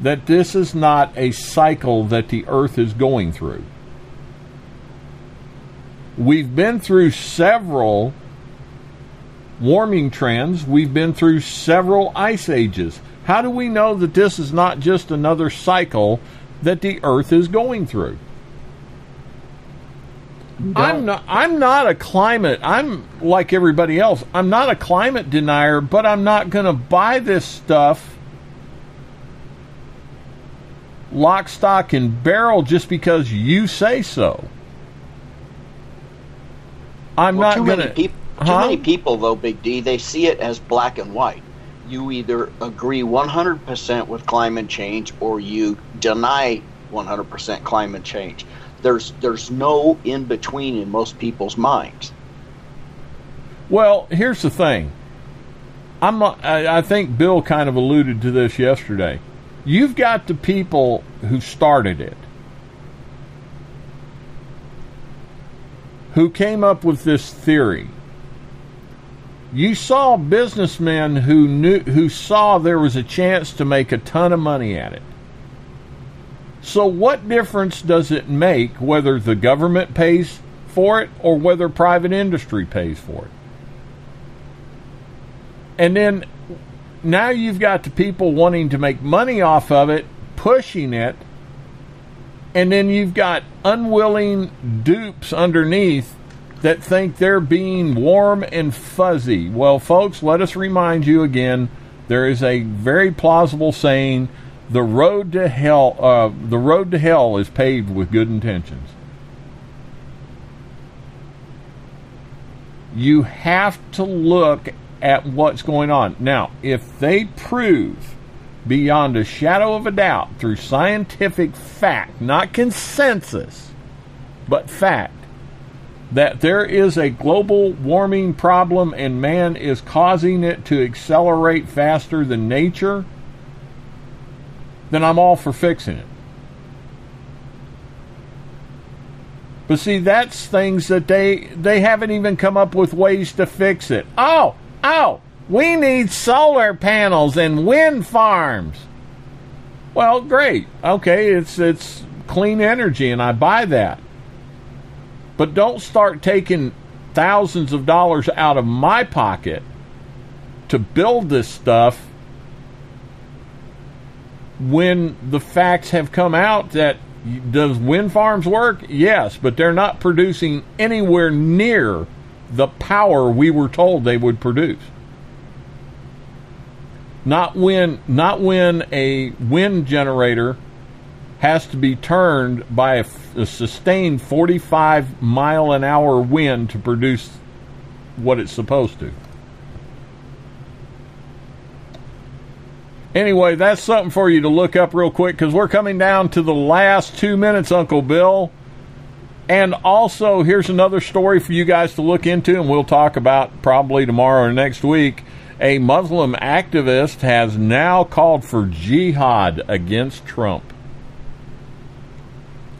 that this is not a cycle that the Earth is going through? We've been through several warming trends. We've been through several ice ages. How do we know that this is not just another cycle that the Earth is going through. I'm not a climate. I'm like everybody else. I'm not a climate denier, but I'm not going to buy this stuff lock, stock, and barrel just because you say so. I'm not going to. Too many people, though, Big D, they see it as black and white. You either agree 100% with climate change or you deny 100% climate change. There's no in between in most people's minds. Well, here's the thing. I think Bill kind of alluded to this yesterday. You've got the people who started it, who came up with this theory. You saw businessmen who saw there was a chance to make a ton of money at it. So what difference does it make whether the government pays for it or whether private industry pays for it? And then now you've got the people wanting to make money off of it, pushing it, and then you've got unwilling dupes underneath that think they're being warm and fuzzy. Well, folks, let us remind you again, there is a very plausible saying, the road to hell is paved with good intentions. You have to look at what's going on. Now, if they prove beyond a shadow of a doubt through scientific fact, not consensus, but fact, that there is a global warming problem and man is causing it to accelerate faster than nature, then I'm all for fixing it. But see, that's things that they haven't even come up with ways to fix it. Oh, we need solar panels and wind farms. Well, great. Okay, it's clean energy, and I buy that. But don't start taking thousands of dollars out of my pocket to build this stuff when the facts have come out that does wind farms work? Yes, but they're not producing anywhere near the power we were told they would produce. Not when a wind generator has to be turned by a sustained 45-mile-an-hour wind to produce what it's supposed to. Anyway, that's something for you to look up real quick because we're coming down to the last 2 minutes, Uncle Bill. And also, here's another story for you guys to look into, and we'll talk about probably tomorrow or next week. A Muslim activist has now called for jihad against Trump.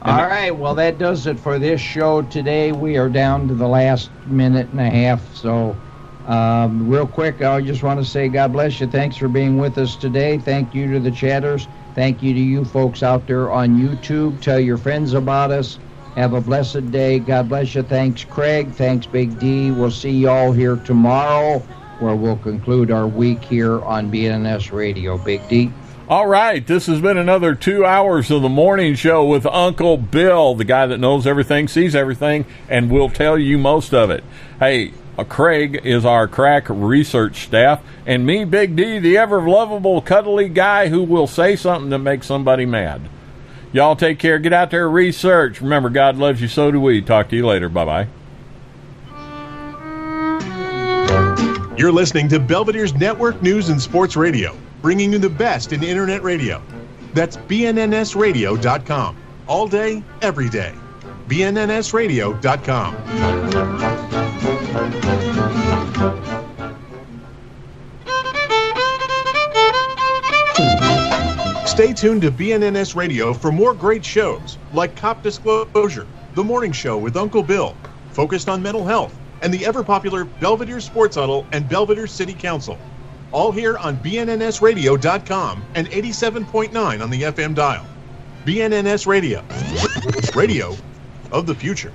All right, well, that does it for this show today. We are down to the last minute and a half, so real quick, I just want to say God bless you. Thanks for being with us today. Thank you to the chatters. Thank you to you folks out there on YouTube. Tell your friends about us. Have a blessed day. God bless you. Thanks, Craig. Thanks, Big D. We'll see you all here tomorrow, where we'll conclude our week here on BNNS Radio. Big D. All right, this has been another 2 hours of the morning show with Uncle Bill, the guy that knows everything, sees everything, and will tell you most of it. Hey, Craig is our crack research staff, and me, Big D, the ever-lovable, cuddly guy who will say something that makes somebody mad. Y'all take care. Get out there, research. Remember, God loves you, so do we. Talk to you later. Bye-bye. You're listening to Belvedere's Network News and Sports Radio, bringing you the best in Internet radio. That's BNNSradio.com. All day, every day. BNNSradio.com. Stay tuned to BNNS Radio for more great shows like Cop Disclosure, The Morning Show with Uncle Bill, focused on mental health, and the ever-popular Belvedere Sports Huddle and Belvedere City Council. All here on BNNSradio.com and 87.9 on the FM dial. BNNS Radio. Radio of the future.